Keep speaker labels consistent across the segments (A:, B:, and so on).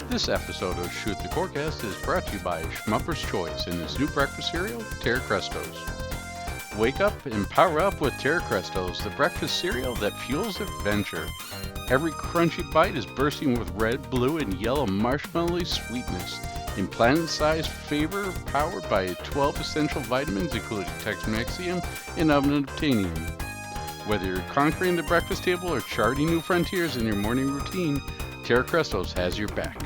A: This episode of Shoot the Corecast is brought to you by Schmupper's Choice and his new breakfast cereal, Terra Crestos. Wake up and power up with Terra Crestos, the breakfast cereal that fuels adventure. Every crunchy bite is bursting with red, blue, and yellow marshmallowy sweetness in planet-sized flavor powered by 12 essential vitamins including texmaxium and unobtainium. Whether you're conquering the breakfast table or charting new frontiers in your morning routine, Terra Crestos has your back.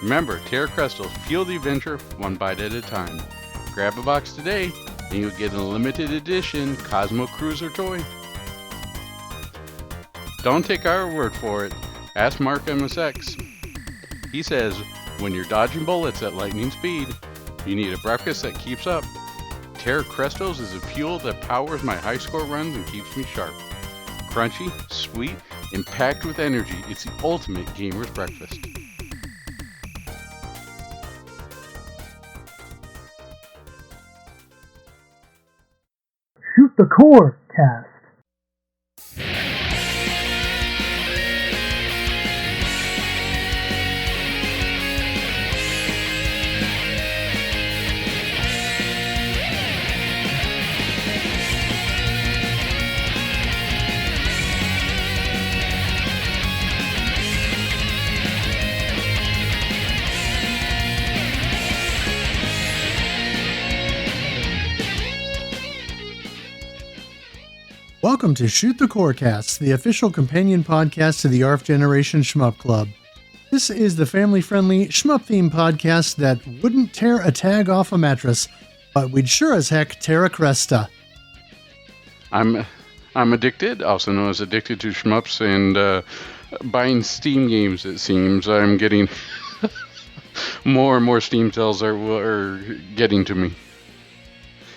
A: Remember, Terra Crestos fuel the adventure one bite at a time. Grab a box today and you'll get a limited edition Cosmo Cruiser toy. Don't take our word for it. Ask Mark MSX. He says, when you're dodging bullets at lightning speed, you need a breakfast that keeps up. Terra Crestos is a fuel that powers my high score runs and keeps me sharp. Crunchy, sweet, and packed with energy, it's the ultimate gamer's breakfast.
B: Shoot the Core Cast. Welcome to Shoot the Corecast, the official companion podcast to the ARF Generation Shmup Club. This is the family-friendly shmup-themed podcast that wouldn't tear a tag off a mattress, but we'd sure as heck tear a Cresta.
A: I'm addicted, also known as addicted to shmups and buying Steam games. It seems I'm getting more and more Steam sales are getting to me.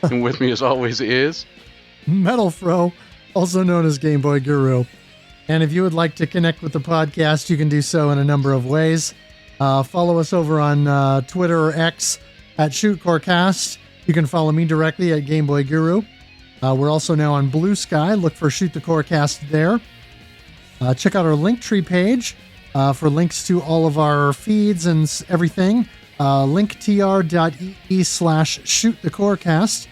A: And with me, as always, is
B: MetalFRO, also known as Game Boy Guru. And if you would like to connect with the podcast, you can do so in a number of ways. Follow us over on Twitter or X at ShootCoreCast. You can follow me directly at Game Boy Guru. We're also now on Blue Sky. Look for Shoot the Corecast there. Check out our Linktree page for links to all of our feeds and everything. linktr.ee/shootthecorecast.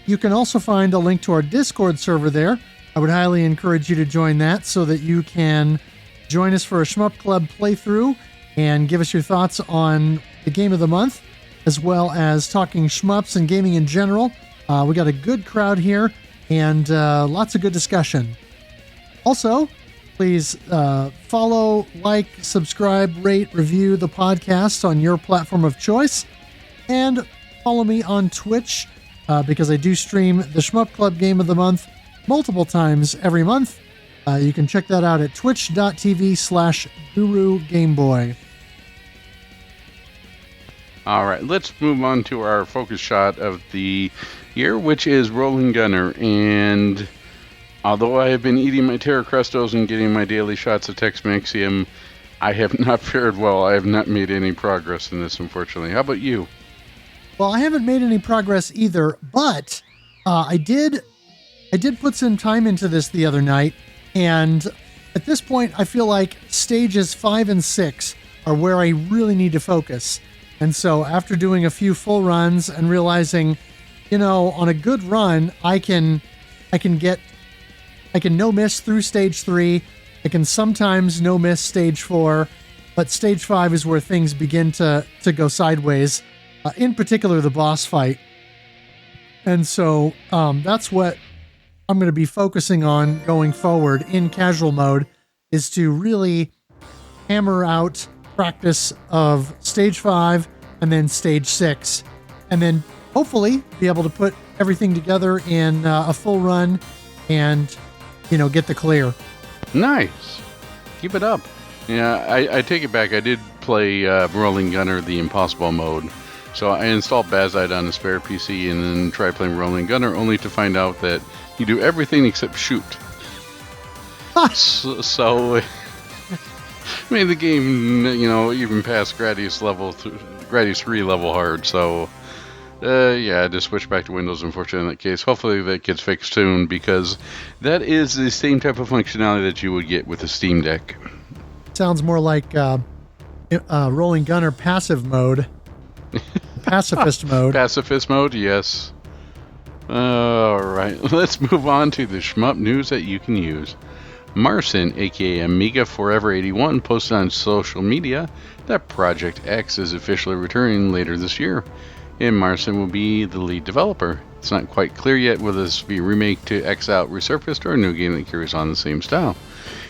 B: You can also find a link to our Discord server there. I would highly encourage you to join that so that you can join us for a Shmup Club playthrough and give us your thoughts on the game of the month, as well as talking shmups and gaming in general. We got a good crowd here and lots of good discussion. Also, please follow, like, subscribe, rate, review the podcast on your platform of choice, and follow me on Twitch because I do stream the Shmup Club Game of the Month multiple times every month. You can check that out at twitch.tv/GuruGameBoy.
A: all right. Let's move on to our focus shot of the year, which is Rolling Gunner. And although I have been eating my Terra Crestos and getting my daily shots of texmaxium, I have not fared well. I have not made any progress in this, unfortunately. How about you?
B: Well, I haven't made any progress either, but I did put some time into this the other night, and at this point, I feel like stages 5 and 6 are where I really need to focus. And so after doing a few full runs and realizing, on a good run, I can no miss through stage 3. I can sometimes no miss stage 4, but stage 5 is where things begin to go sideways. In particular, the boss fight. And so that's what I'm going to be focusing on going forward in casual mode, is to really hammer out practice of stage 5 and then stage 6, and then hopefully be able to put everything together in a full run and, get the clear.
A: Nice. Keep it up. Yeah, I take it back. I did play Rolling Gunner, the Impossible mode. So I installed Bazite on the spare PC and then tried playing Rolling Gunner, only to find out that you do everything except shoot. So made the game, even past Gradius 3 level hard. So yeah, I just switched back to Windows, unfortunately, in that case. Hopefully that gets fixed soon, because that is the same type of functionality that you would get with a Steam Deck.
B: Sounds more like rolling gunner passive mode. Pacifist mode.
A: Pacifist mode, yes. All right, let's move on to the shmup news that you can use. Marcin, aka Amiga Forever 81, posted on social media that Project X is officially returning later this year, and Marcin will be the lead developer. It's not quite clear yet whether this will be a remake to X Out Resurfaced or a new game that carries on the same style.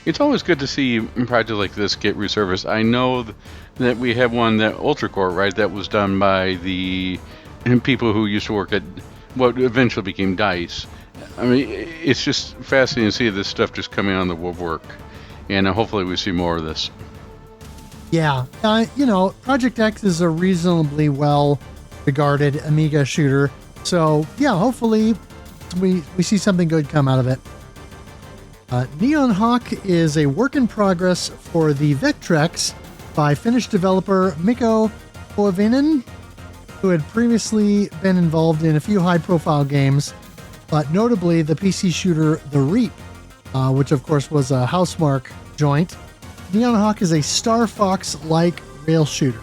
A: It's always good to see projects like this get resurfaced. I know that we have one, that UltraCore, right, that was done by the people who used to work at what eventually became DICE. I mean, it's just fascinating to see this stuff just coming on the woodwork, and hopefully we see more of this.
B: Yeah, Project X is a reasonably well-regarded Amiga shooter, so yeah, hopefully we see something good come out of it. Neon Hawk is a work in progress for the Vectrex by Finnish developer Mikko Koivunen, who had previously been involved in a few high-profile games, but notably the PC shooter The Reap, which of course was a Housemarque joint. Neon Hawk is a Star Fox-like rail shooter.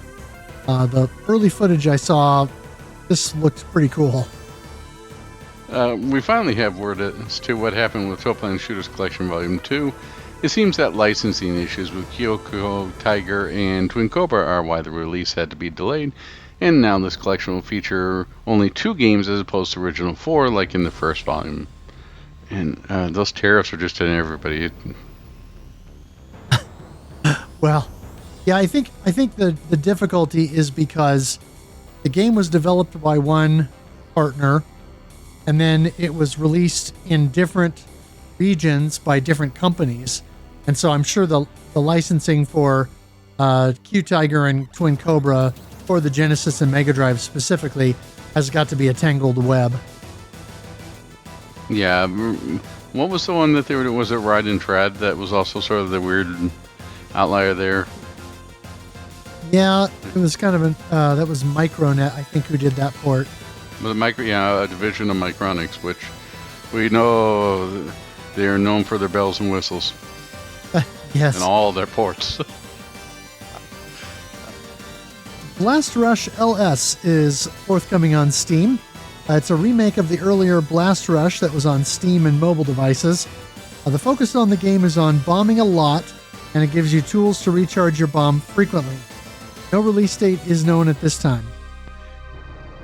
B: The early footage I saw, this looked pretty cool.
A: We finally have word as to what happened with Twin Shooters Collection Volume 2. It seems that licensing issues with Kyoko Tiger and Twin Cobra are why the release had to be delayed, and now this collection will feature only 2 games as opposed to original 4, like in the first volume. And those tariffs are just hitting everybody.
B: Well, yeah, I think the difficulty is because the game was developed by one partner, and then it was released in different regions by different companies. And so I'm sure the licensing for Q Tiger and Twin Cobra for the Genesis and Mega Drive specifically has got to be a tangled web.
A: Yeah. What was the one that they were doing? Was it Ride and Trad that was also sort of the weird outlier there?
B: Yeah, it was kind of that was Micronet, I think, who did that port.
A: A division of Micronics, which we know they are known for their bells and whistles.
B: Yes.
A: And all their ports.
B: Blast Rush LS is forthcoming on Steam. It's a remake of the earlier Blast Rush that was on Steam and mobile devices. The focus on the game is on bombing a lot, and it gives you tools to recharge your bomb frequently. No release date is known at this time.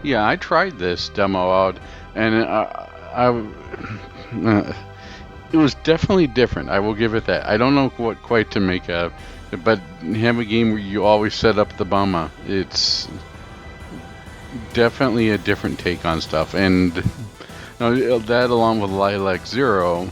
A: Yeah, I tried this demo out, and it was definitely different. I will give it that. I don't know what quite to make of, but have a game where you always set up the bomber. It's definitely a different take on stuff, and that along with Lilac Zero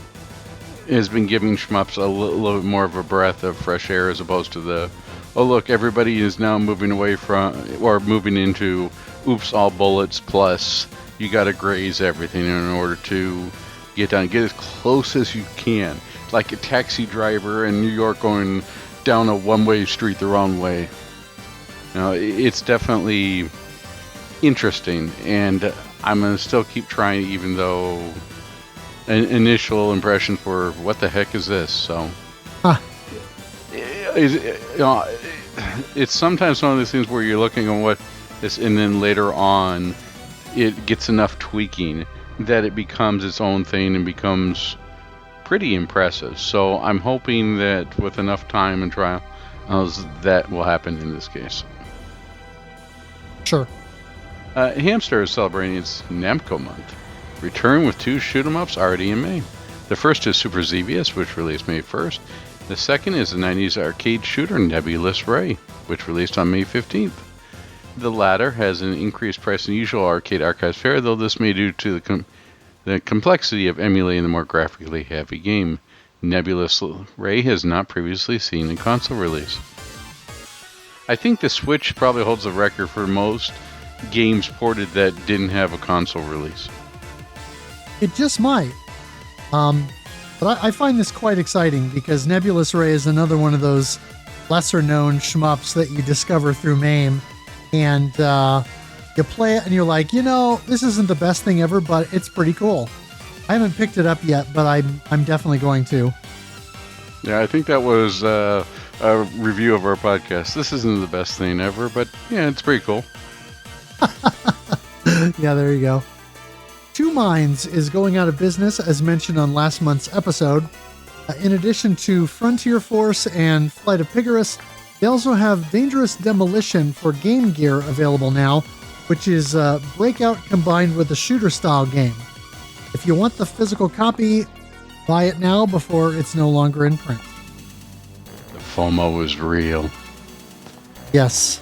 A: has been giving shmups a little bit more of a breath of fresh air as opposed to the, oh look, everybody is now moving away from, or moving into oops, all bullets, plus you gotta graze everything in order to get as close as you can. Like a taxi driver in New York going down a one-way street the wrong way. It's definitely interesting, and I'm gonna still keep trying, even though an initial impression for what the heck is this? So, it's sometimes one of those things where you're looking at what this, and then later on, it gets enough tweaking that it becomes its own thing and becomes pretty impressive. So I'm hoping that with enough time and trials, that will happen in this case.
B: Sure.
A: Hamster is celebrating its Namco month. Return with 2 shoot-em-ups already in May. The first is Super Xevious, which released May 1st. The second is the 90s arcade shooter Nebulous Ray, which released on May 15th. The latter has an increased price than usual arcade archives fare, though this may be due to the complexity of emulating the more graphically heavy game. Nebulous Ray has not previously seen a console release. I think the Switch probably holds the record for most games ported that didn't have a console release.
B: It just might. But I find this quite exciting because Nebulous Ray is another one of those lesser-known shmups that you discover through MAME. And you play it and you're like, this isn't the best thing ever, but it's pretty cool. I haven't picked it up yet, but I'm definitely going to.
A: Yeah, I think that was a review of our podcast. This isn't the best thing ever, but yeah, it's pretty cool.
B: Yeah, there you go. Two Minds is going out of business, as mentioned on last month's episode. In addition to Frontier Force and Flight of Pigorus, they also have Dangerous Demolition for Game Gear available now, which is Breakout combined with a shooter-style game. If you want the physical copy, buy it now before it's no longer in print.
A: The FOMO is real.
B: Yes.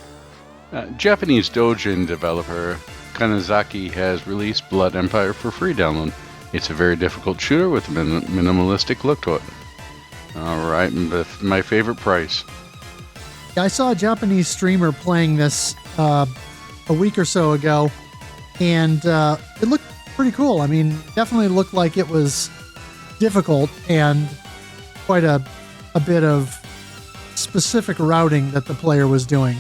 A: Japanese doujin developer Kanazaki has released Blood Empire for free download. It's a very difficult shooter with a minimalistic look to it. Alright, my favorite price.
B: Yeah, I saw a Japanese streamer playing this a week or so ago, and it looked pretty cool. I mean, definitely looked like it was difficult and quite a bit of specific routing that the player was doing.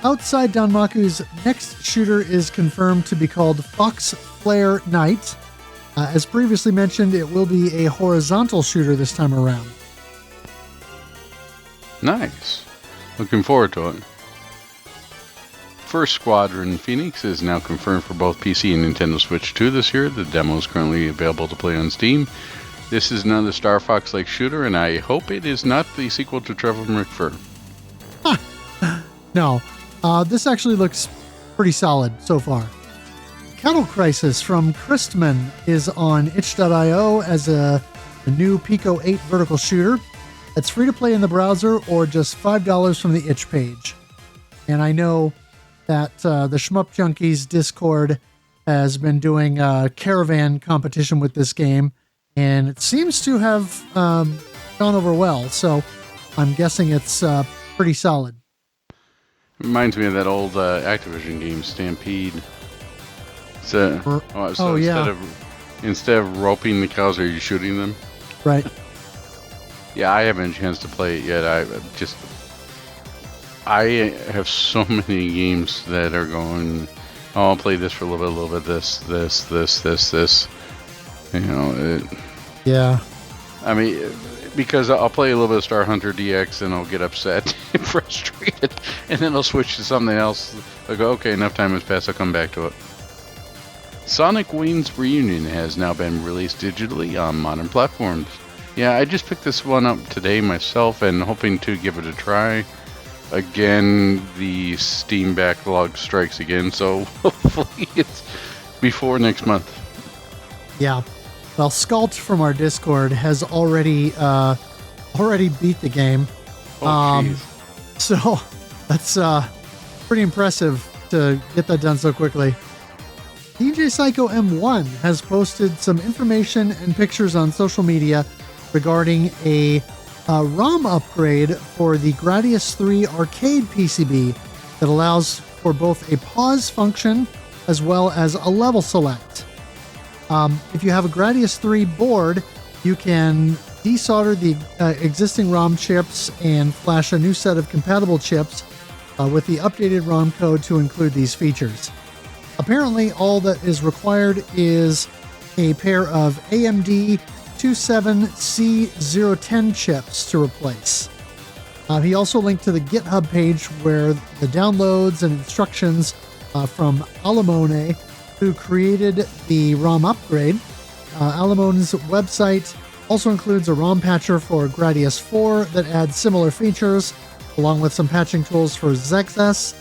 B: Outside Danmaku's next shooter is confirmed to be called Fox Flare Knight. As previously mentioned, it will be a horizontal shooter this time around.
A: Nice. Looking forward to it. First Squadron Phoenix is now confirmed for both PC and Nintendo Switch 2 this year. The demo is currently available to play on Steam. This is another Star Fox-like shooter, and I hope it is not the sequel to Trevor McFur.
B: No. This actually looks pretty solid so far. Cattle Crisis from Christman is on itch.io as a new Pico 8 vertical shooter. It's free to play in the browser or just $5 from the itch page. And I know that the Shmup Junkies Discord has been doing a caravan competition with this game, and it seems to have gone over well, so I'm guessing it's pretty solid.
A: Reminds me of that old Activision game, Stampede.
B: Yeah.
A: Instead of roping the cows, are you shooting them?
B: Right.
A: Yeah, I haven't had a chance to play it yet. I have so many games that are going, oh, I'll play this for a little bit, this. You know,
B: Yeah.
A: I mean, because I'll play a little bit of Star Hunter DX and I'll get upset and frustrated, and then I'll switch to something else. I'll go, okay, enough time has passed, I'll come back to it. Sonic Wings Reunion has now been released digitally on modern platforms. Yeah, I just picked this one up today myself and hoping to give it a try. Again, the Steam backlog strikes again, so hopefully it's before next month.
B: Yeah. Well, Scalt from our Discord has already beat the game.
A: Oh, jeez.
B: So that's pretty impressive to get that done so quickly. DJ Psycho M1 has posted some information and pictures on social media regarding a ROM upgrade for the Gradius 3 arcade PCB that allows for both a pause function as well as a level select. If you have a Gradius 3 board, you can desolder the existing ROM chips and flash a new set of compatible chips with the updated ROM code to include these features. Apparently, all that is required is a pair of AMD 27C010 chips to replace. He also linked to the GitHub page where the downloads and instructions from Alamone, who created the ROM upgrade. Alamone's website also includes a ROM patcher for Gradius 4 that adds similar features, along with some patching tools for Zexus,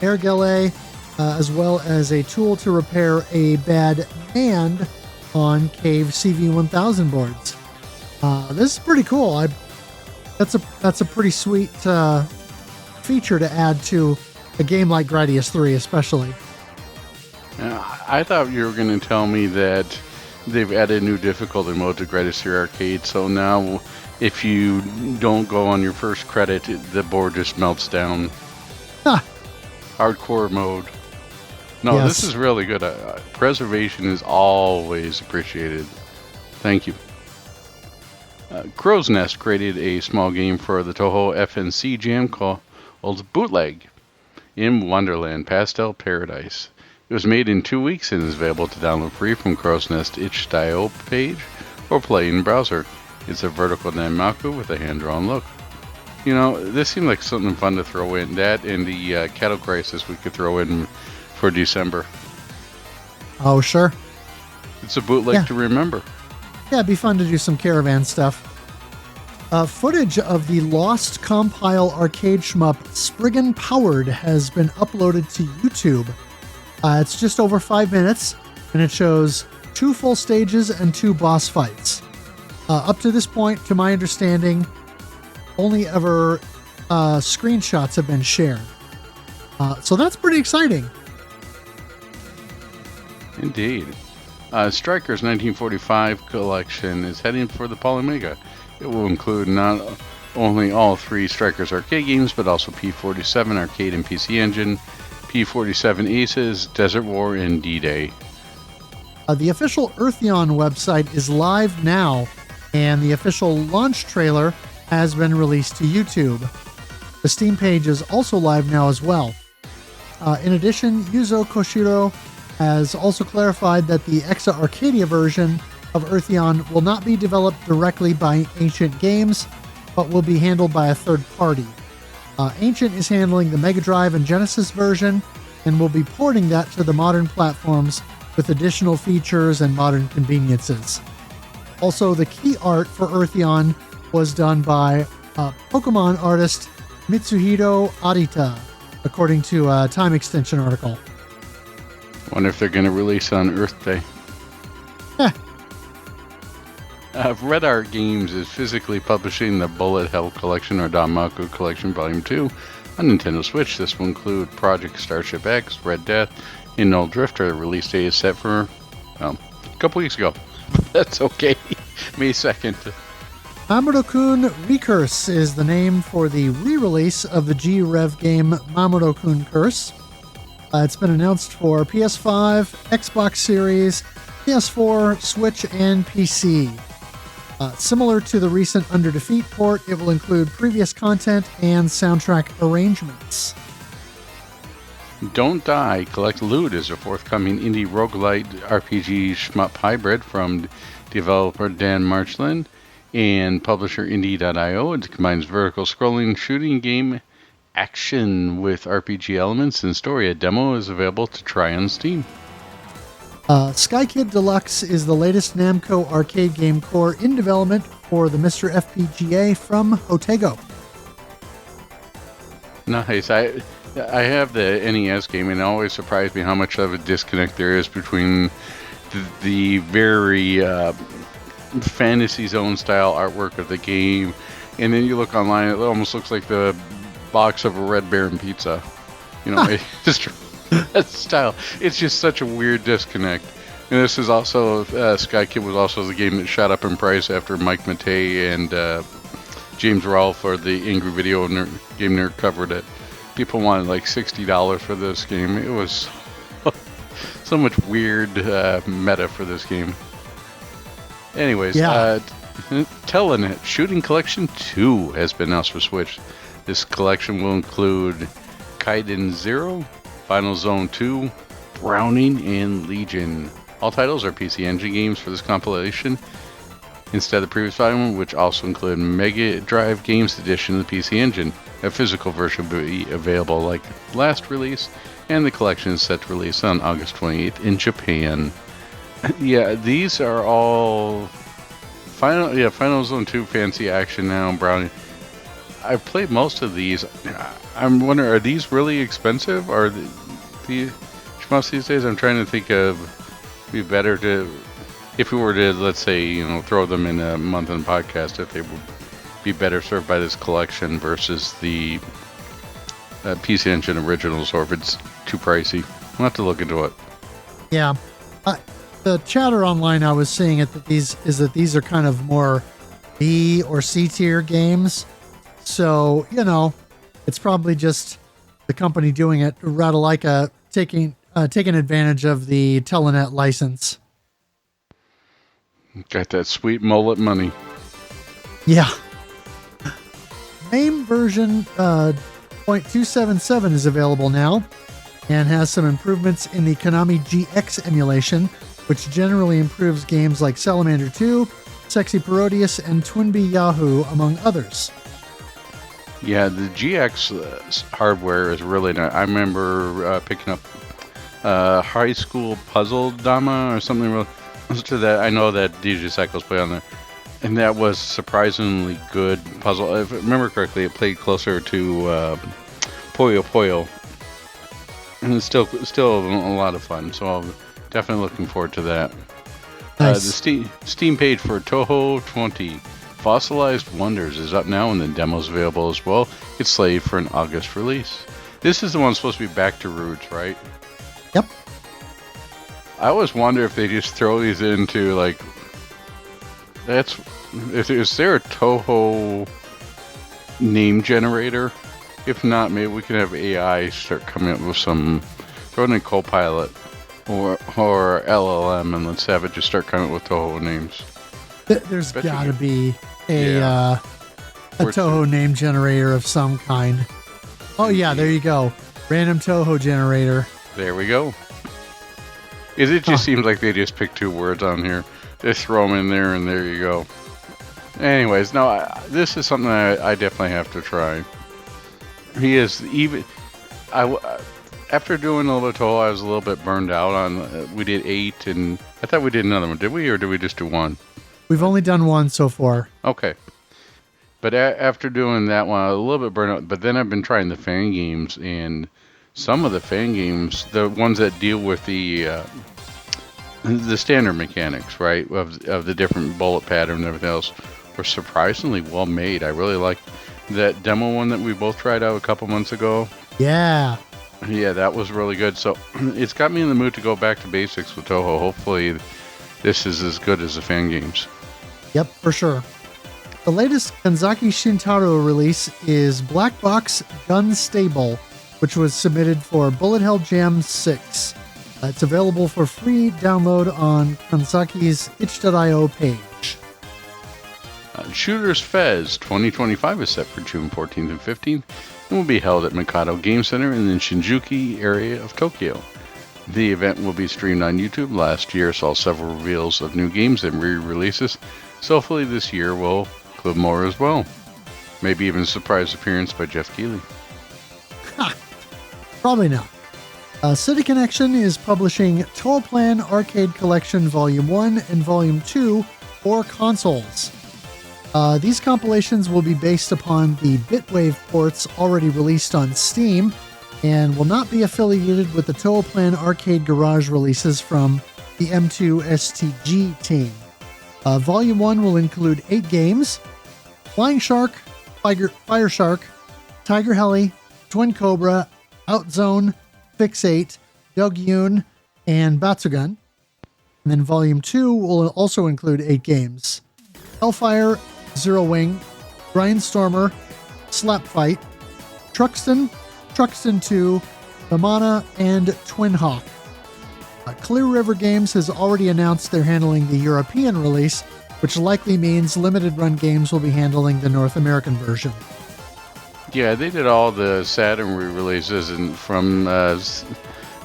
B: Ergele, as well as a tool to repair a bad NAND on Cave CV1000 boards. This is pretty cool. That's a pretty sweet feature to add to a game like Gradius 3, especially.
A: I thought you were going to tell me that they've added new difficulty mode to Gradius 3 Arcade, so now if you don't go on your first credit, the board just melts down. Hardcore mode. No,
B: Yes.
A: This is really good. Preservation is always appreciated. Thank you. Crow's Nest created a small game for the Toho FNC Jam called Bootleg in Wonderland Pastel Paradise. It was made in 2 weeks and is available to download free from Crow's Nest itch.io page or play in browser. It's a vertical Danmaku with a hand-drawn look. This seemed like something fun to throw in. That and the Cattle Crisis we could throw in for December.
B: Oh, sure.
A: It's a bootleg to remember.
B: Yeah, it'd be fun to do some Caravan stuff. Footage of the lost compile arcade shmup Spriggan Powered has been uploaded to YouTube. It's just over 5 minutes, and it shows 2 full stages and 2 boss fights. Up to this point, to my understanding, only ever screenshots have been shared. So that's pretty exciting.
A: Indeed. Striker's 1945 collection is heading for the Polymega. It will include not only all 3 Strikers arcade games, but also P-47 arcade and PC Engine, P-47 Aces, Desert War, and D-Day.
B: The official Eartheon website is live now, and the official launch trailer has been released to YouTube. The Steam page is also live now as well. In addition, Yuzo Koshiro has also clarified that the Exa Arcadia version of Eartheon will not be developed directly by Ancient Games, but will be handled by a third party. Ancient is handling the Mega Drive and Genesis version, and will be porting that to the modern platforms with additional features and modern conveniences. Also, the key art for Eartheon was done by Pokemon artist Mitsuhito Arita, according to a Time Extension article.
A: Wonder if they're going to release on Earth Day. Red Art Games is physically publishing the Bullet Hell Collection or Danmaku Collection Volume 2 on Nintendo Switch. This will include Project Starship X, Red Death, and Null Drifter. The release date is set for a couple weeks ago. That's okay. May 2nd.
B: Mamoru-kun Recurse is the name for the re-release of the G-Rev game Mamoru-kun Curse. It's been announced for PS5, Xbox Series, PS4, Switch, and PC. Similar to the recent Under Defeat port, it will include previous content and soundtrack arrangements.
A: Don't Die, Collect Loot is a forthcoming indie roguelite RPG shmup hybrid from developer Dan Marchland and publisher Indie.io. It combines vertical scrolling shooting game action with RPG elements and story. A demo is available to try on Steam.
B: Sky Kid Deluxe is the latest Namco arcade game core in development for the Mr. FPGA from Hotego.
A: Nice. I have the NES game, and it always surprised me how much of a disconnect there is between the very Fantasy Zone style artwork of the game, and then you look online, it almost looks like the box of a Red Baron pizza. It's just that style. It's just such a weird disconnect. And this is also Sky Kid was also the game that shot up in price after Mike Matei and James Rolfe for the Angry Video Game Nerd covered it. People wanted like $60 for this game. It was so much weird meta for this game. Anyways, Telenet Shooting Collection 2 has been announced for Switch. This collection will include Kaiden 0, Final Zone 2, Browning, and Legion. All titles are PC Engine games for this compilation, instead of the previous volume, which also included Mega Drive Games Edition of the PC Engine. A physical version will be available like last release, and the collection is set to release on August 28th in Japan. Yeah, these are all Final Zone 2 Fancy Action now, Browning. I've played most of these. I'm wondering, are these really expensive? Are the shmups these days? I'm trying to think of, be better to, if we were to, let's say, throw them in a month in podcast, if they would be better served by this collection versus the PC Engine originals, or if it's too pricey. We'll have to look into it.
B: Yeah. The chatter online I was seeing that these are kind of more B or C tier games. So, it's probably just the company doing it, Radalaika taking advantage of the Telenet license.
A: Got that sweet mullet money.
B: Yeah. MAME version 0.277 is available now and has some improvements in the Konami GX emulation, which generally improves games like Salamander 2, Sexy Parodius, and Twinbee Yahoo, among others.
A: Yeah, the GX hardware is really nice. I remember picking up High School Puzzle Dama or something really to that. I know that DJ Cycles play on there, and that was surprisingly good puzzle. If I remember correctly, it played closer to Puyo Puyo, and it's still a lot of fun. So I'm definitely looking forward to that.
B: Nice.
A: The Steam page for Toho 20 Fossilized Wonders is up now, and the demo's available as well. It's slated for an August release. This is the one supposed to be back to roots, right?
B: Yep.
A: I always wonder if they just throw these into like is there a Toho name generator? If not, maybe we can have AI start coming up with some throw in Copilot or LLM, and let's have it just start coming up with Toho names.
B: There's got to be a Toho name generator of some kind. Oh yeah, there you go. Random Toho generator.
A: There we go. It just seems like they just picked two words on here. Just throw them in there, and there you go. Anyways, no, this is something I definitely have to try. He is even. After doing a little bit of Toho, I was a little bit burned out on. We did 8, and I thought we did another one. Did we, or did we just do 1?
B: We've only done 1 so far.
A: Okay. But after doing that one, I was a little bit burned out. But then I've been trying the fan games, and some of the fan games, the ones that deal with the standard mechanics, right, of the different bullet pattern and everything else, were surprisingly well made. I really liked that demo one that we both tried out a couple months ago.
B: Yeah.
A: Yeah, that was really good. So it's got me in the mood to go back to basics with Toho. Hopefully this is as good as the fan games.
B: Yep, for sure. The latest Kanzaki Shintaro release is Black Box Gun Stable, which was submitted for Bullet Hell Jam 6. It's available for free download on Kanzaki's itch.io page.
A: Shooters Fez 2025 is set for June 14th and 15th and will be held at Mikado Game Center in the Shinjuku area of Tokyo. The event will be streamed on YouTube. Last year saw several reveals of new games and re-releases, so hopefully this year will include more as well. Maybe even a surprise appearance by Jeff Keighley.
B: Ha! Probably not. City Connection is publishing Toaplan Arcade Collection Volume 1 and Volume 2 for consoles. These compilations will be based upon the Bitwave ports already released on Steam and will not be affiliated with the Toaplan Arcade Garage releases from the M2 STG team. Volume 1 will include 8 games: Flying Shark, Fire Shark, Tiger Heli, Twin Cobra, Outzone, Fixate, Dogyun, and Batsugun. And then Volume 2 will also include 8 games: Hellfire, Zero Wing, Grindstormer, Slap Fight, Truxton, Truxton 2, Vamana, and Twin Hawk. Clear River Games has already announced they're handling the European release, which likely means Limited Run Games will be handling the North American version.
A: Yeah, they did all the Saturn re-releases from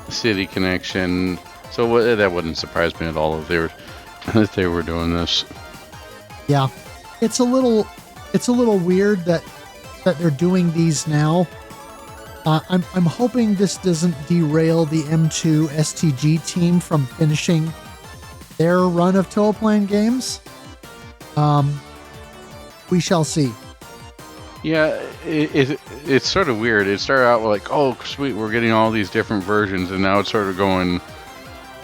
A: City Connection, so that wouldn't surprise me at all if they were doing this.
B: Yeah, it's a little weird that they're doing these now. I'm hoping this doesn't derail the M2 STG team from finishing their run of Toaplan games. We shall see.
A: Yeah, it's sort of weird. It started out like, oh, sweet, we're getting all these different versions, and now it's sort of going,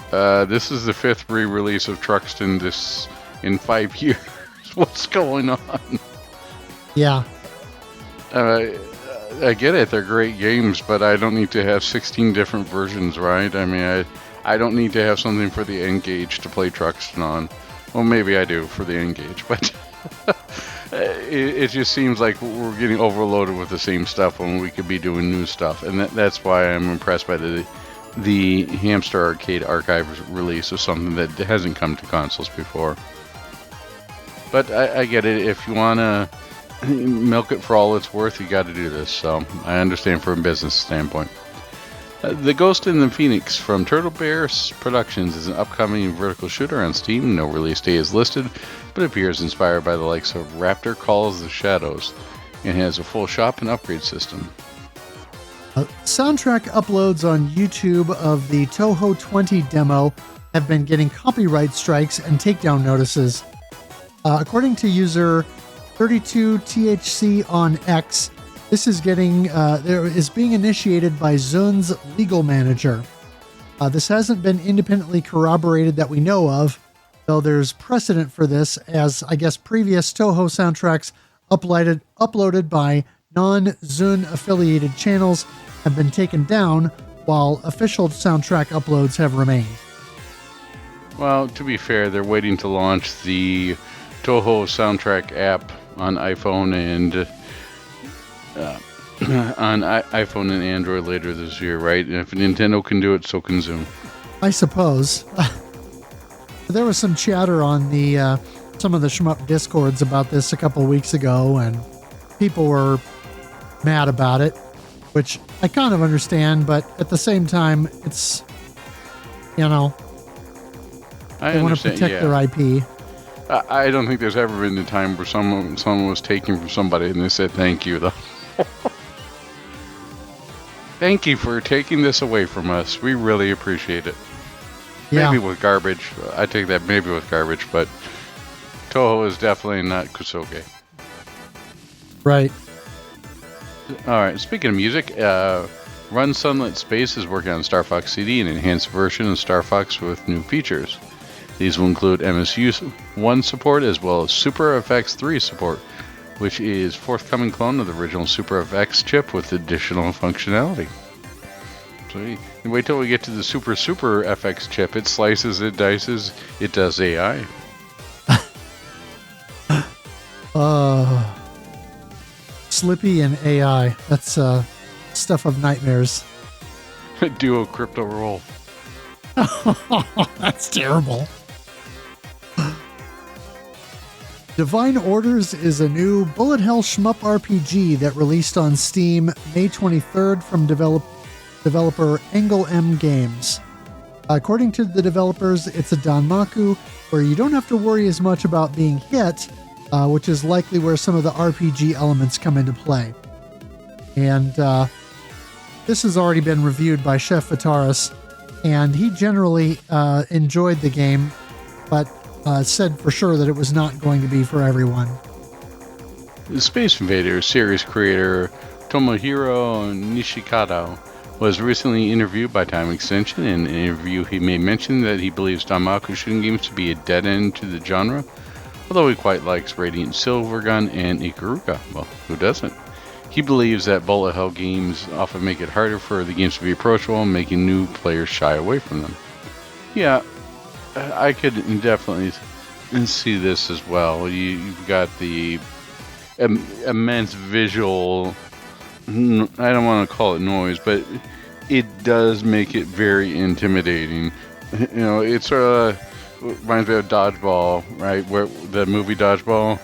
A: this is the 5th re-release of Truxton in 5 years. What's going on?
B: Yeah.
A: I get it, they're great games, but I don't need to have 16 different versions, right? I mean, I don't need to have something for the N-Gage to play Truxton on. Well, maybe I do for the N-Gage, but it just seems like we're getting overloaded with the same stuff when we could be doing new stuff, and that's why I'm impressed by the Hamster Arcade Archive release of something that hasn't come to consoles before. But I get it. If you want to milk it for all it's worth, you got to do this. So I understand from a business standpoint. The Ghost in the Phoenix from Turtle Bear Productions is an upcoming vertical shooter on Steam. No release date is listed, but appears inspired by the likes of Raptor Calls the Shadows. and has a full shop and upgrade system.
B: Soundtrack uploads on YouTube of the Touhou 20 demo have been getting copyright strikes and takedown notices. According to user 32THC on X, this is being initiated by Zun's legal manager. This hasn't been independently corroborated that we know of, though there's precedent for this, as I guess previous Touhou soundtracks uploaded by non-Zun affiliated channels have been taken down, while official soundtrack uploads have remained.
A: Well, to be fair, they're waiting to launch the Touhou soundtrack app on iPhone and iPhone and Android later this year, right? And if Nintendo can do it, so can Zun.
B: I suppose. There was some chatter on the some of the Shmup Discords about this a couple weeks ago, and people were mad about it, which I kind of understand, but at the same time, it's, they want to protect their IP.
A: I don't think there's ever been a time where someone was taking from somebody and they said thank you, though. Thank you for taking this away from us. We really appreciate it.
B: Yeah.
A: Maybe with garbage. I take that maybe with garbage, but Touhou is definitely not Kusoge.
B: Right.
A: All right. Speaking of music, Run Sunlit Space is working on Star Fox CD, an enhanced version of Star Fox with new features. These will include MSU1 support as well as Super FX 3 support, which is forthcoming clone of the original Super FX chip with additional functionality. So wait till we get to the Super FX chip. It slices, it dices, it does AI.
B: Slippy and AI. That's stuff of nightmares.
A: Duo crypto roll.
B: That's terrible. Divine Orders is a new bullet hell shmup RPG that released on Steam May 23rd from developer Angle M Games. According to the developers, it's a danmaku where you don't have to worry as much about being hit, which is likely where some of the RPG elements come into play. And this has already been reviewed by Chef Vitaris, and he generally enjoyed the game, but said for sure that it was not going to be for everyone.
A: The Space Invaders series creator Tomohiro Nishikado was recently interviewed by Time Extension. In an interview, he made mention that he believes danmaku shooting games to be a dead end to the genre, although he quite likes Radiant Silvergun and Ikaruga. Well, who doesn't? He believes that bullet hell games often make it harder for the games to be approachable, making new players shy away from them. Yeah, I could definitely see this as well. You've got the immense visual, I don't want to call it noise, but it does make it very intimidating. It sort of reminds me of Dodgeball, right? Where the movie Dodgeball,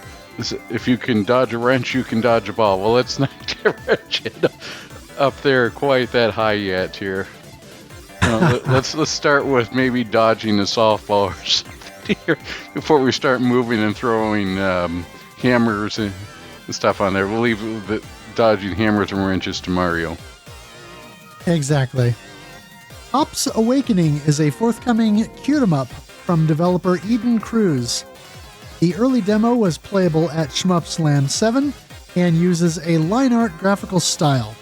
A: if you can dodge a wrench, you can dodge a ball. Well, let's not get wrench up there quite that high yet here. Let's start with maybe dodging a softball or something here before we start moving and throwing hammers and stuff on there. We'll leave the dodging hammers and wrenches to Mario.
B: Exactly. Ops Awakening is a forthcoming Q-em-up from developer Eden Cruz. The early demo was playable at Shmup Slam 7 and uses a line art graphical style.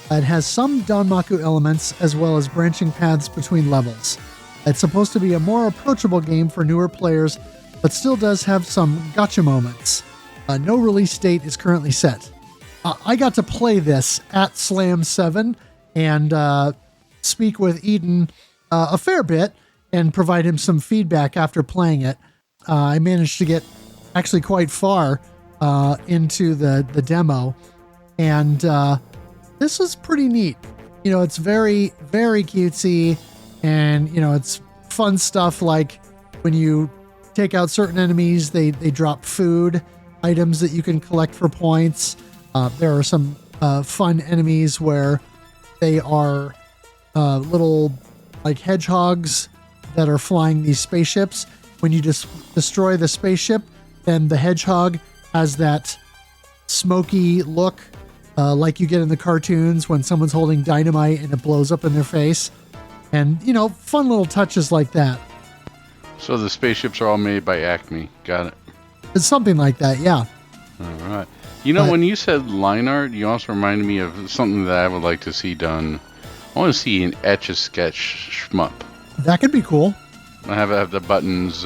B: It has some danmaku elements as well as branching paths between levels. It's supposed to be a more approachable game for newer players, but still does have some gotcha moments. No release date is currently set. I got to play this at Slam 7 and speak with Eden a fair bit and provide him some feedback after playing it. I managed to get actually quite far into the demo, and this was pretty neat. It's very, very cutesy, and, it's fun stuff like when you take out certain enemies, they drop food, items that you can collect for points. There are some fun enemies where they are little, like, hedgehogs that are flying these spaceships. When you just destroy the spaceship, then the hedgehog has that smoky look, like you get in the cartoons when someone's holding dynamite and it blows up in their face. And, fun little touches like that.
A: So the spaceships are all made by Acme. Got it.
B: It's something like that, yeah.
A: All right. When you said line art, you also reminded me of something that I would like to see done. I want to see an Etch-a-Sketch shmup.
B: That could be cool.
A: I have the buttons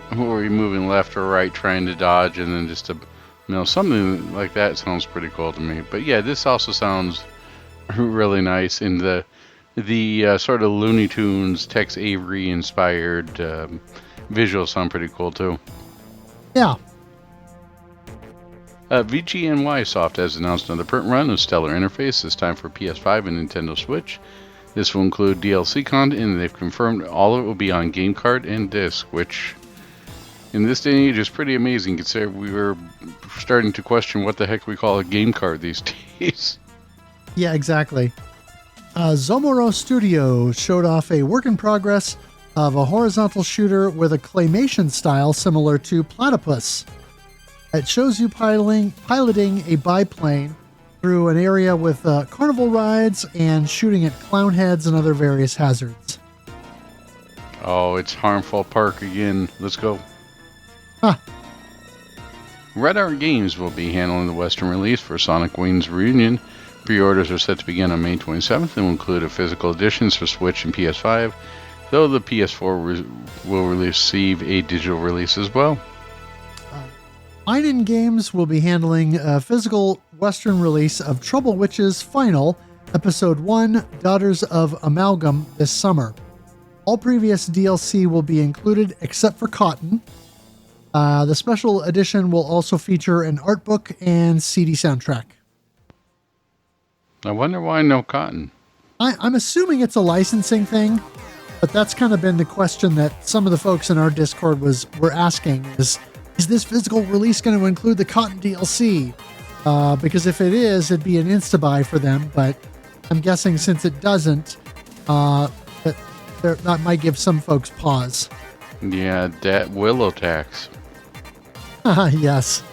A: where you're moving left or right, trying to dodge, and then just something like that sounds pretty cool to me. But yeah, this also sounds really nice. In the sort of Looney Tunes, Tex Avery inspired visuals sound pretty cool too.
B: Yeah.
A: VGNY Soft has announced another print run of Stellar Interface, this time for PS5 and Nintendo Switch. This will include DLC content, and they've confirmed all of it will be on game card and disc, which in this day and age is pretty amazing, considering we were starting to question what the heck we call a game card these days.
B: Yeah, exactly. Zomoro Studio showed off a work in progress of a horizontal shooter with a claymation style similar to Platypus. It shows you piloting a biplane through an area with carnival rides and shooting at clown heads and other various hazards.
A: Oh, it's Harmful Park again. Let's go.
B: Huh.
A: Red Art Games will be handling the Western release for Sonic Wings Reunion. Pre-orders are set to begin on May 27th and will include a physical editions for Switch and PS5, though the PS4 will receive a digital release as well.
B: Mine Games will be handling a physical Western release of Trouble Witches Final, Episode 1, Daughters of Amalgam, this summer. All previous DLC will be included except for Cotton. The special edition will also feature an art book and CD soundtrack.
A: I wonder why no Cotton.
B: I'm assuming it's a licensing thing, but that's kind of been the question that some of the folks in our Discord were asking is this physical release going to include the Cotton DLC? Because if it is, it'd be an insta-buy for them, but I'm guessing since it doesn't, that might give some folks pause.
A: Yeah, that Willow tax.
B: Yes.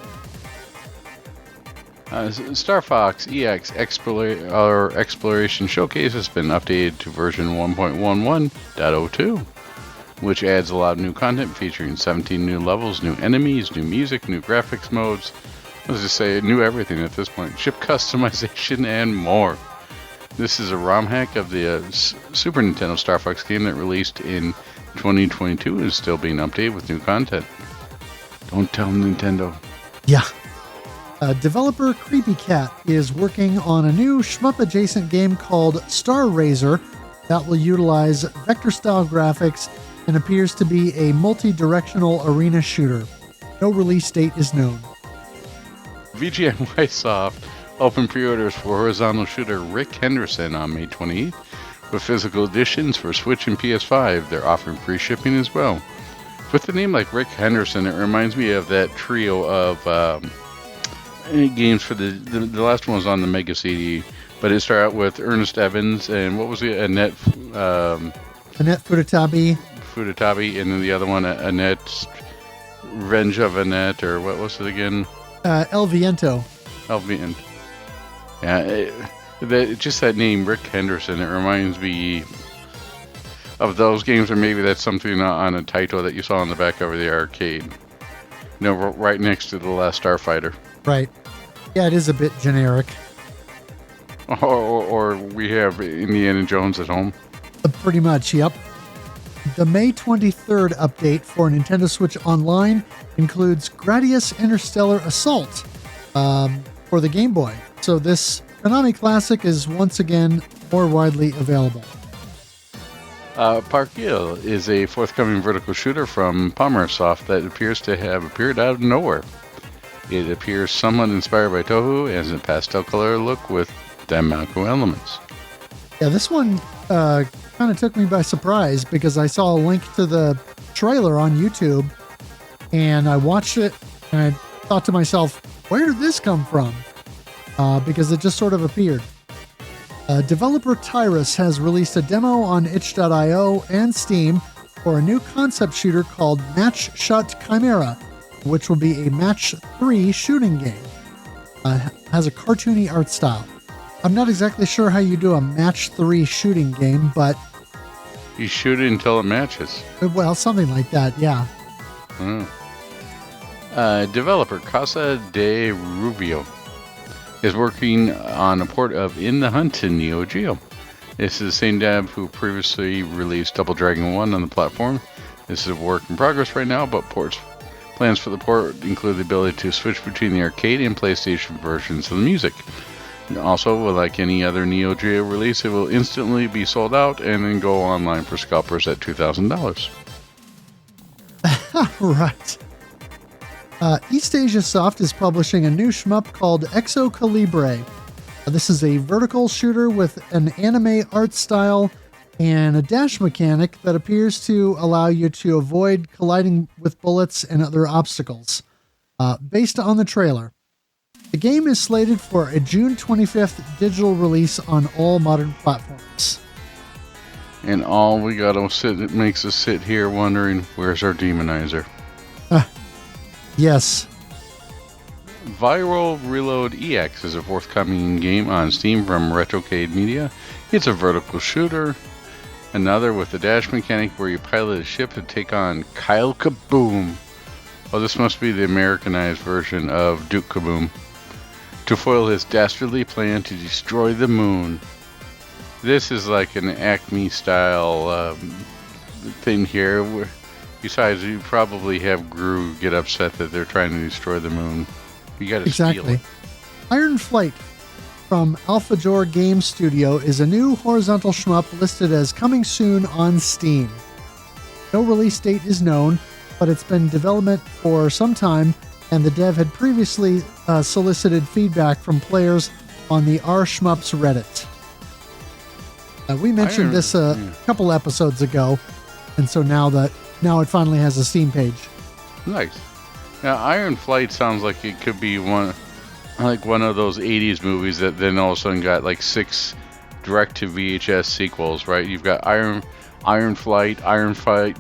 A: Star Fox EX Exploration Showcase has been updated to version 1.11.02, which adds a lot of new content featuring 17 new levels, new enemies, new music, new graphics modes. Let's just say new everything at this point. Ship customization and more. This is a ROM hack of the Super Nintendo Star Fox game that released in 2022 and is still being updated with new content. Don't tell Nintendo.
B: Yeah. Developer Creepy Cat is working on a new shmup-adjacent game called Star Razor that will utilize vector-style graphics and appears to be a multi-directional arena shooter. No release date is known.
A: VGNY Soft opened pre-orders for horizontal shooter Rick Henderson on May 28th. With physical editions for Switch and PS5, they're offering free shipping as well. With a name like Rick Henderson, it reminds me of that trio of games for the last one was on the Mega CD, but it started out with Ernest Evans and what was it? Annette
B: Furutabi,
A: and then the other one, Annette Revenge of Annette, or what was it again?
B: El Viento.
A: Yeah, just that name, Rick Henderson, it reminds me of those games, or maybe that's something on a title that you saw on the back of the arcade. Right next to The Last Starfighter.
B: Right. Yeah, it is a bit generic.
A: Or we have Indiana Jones at home.
B: Pretty much, yep. The May 23rd update for Nintendo Switch Online includes Gradius Interstellar Assault for the Game Boy. So this Konami classic is once again more widely available.
A: Parkil is a forthcoming vertical shooter from Palmersoft that appears to have appeared out of nowhere. It appears somewhat inspired by Touhou and has a pastel color look with Danmaku elements.
B: Yeah, this one kind of took me by surprise because I saw a link to the trailer on YouTube and I watched it and I thought to myself, where did this come from? Because it just sort of appeared. Developer Tyrus has released a demo on itch.io and Steam for a new concept shooter called Match Shot Chimera, which will be a Match 3 shooting game. Has a cartoony art style. I'm not exactly sure how you do a match 3 shooting game, but...
A: You shoot it until it matches.
B: Well, something like that, yeah.
A: Developer Casa de Rubio is working on a port of In the Hunt to Neo Geo. This is the same dev who previously released Double Dragon 1 on the platform. This is a work in progress right now, but plans for the port include the ability to switch between the arcade and PlayStation versions of the music. Also, like any other Neo Geo release, it will instantly be sold out and then go online for scalpers at $2,000.
B: Right. East Asia Soft is publishing a new shmup called Exo Calibre. This is a vertical shooter with an anime art style and a dash mechanic that appears to allow you to avoid colliding with bullets and other obstacles. Based on the trailer. The game is slated for a June 25th digital release on all modern platforms.
A: And all we gotta it makes us sit here wondering, where's our demonizer?
B: Yes.
A: Viral Reload EX is a forthcoming game on Steam from Retrocade Media. It's a vertical shooter. Another with a dash mechanic where you pilot a ship to take on Kyle Kaboom. Oh, this must be the Americanized version of Duke Kaboom. To foil his dastardly plan to destroy the moon. This is like an Acme style thing here. Besides, you probably have Gru get upset that they're trying to destroy the moon. You gotta steal it.
B: Iron Flight from Alpha Jor Game Studio is a new horizontal shmup listed as coming soon on Steam. No release date is known, but it's been in development for some time, and the dev had previously solicited feedback from players on the R Shmups Reddit. We mentioned this a couple episodes ago, and so now it finally has a Steam page.
A: Nice. Now, Iron Flight sounds like it could be one of those 80s movies that then all of a sudden got like 6 direct-to-VHS sequels, right? You've got Iron Flight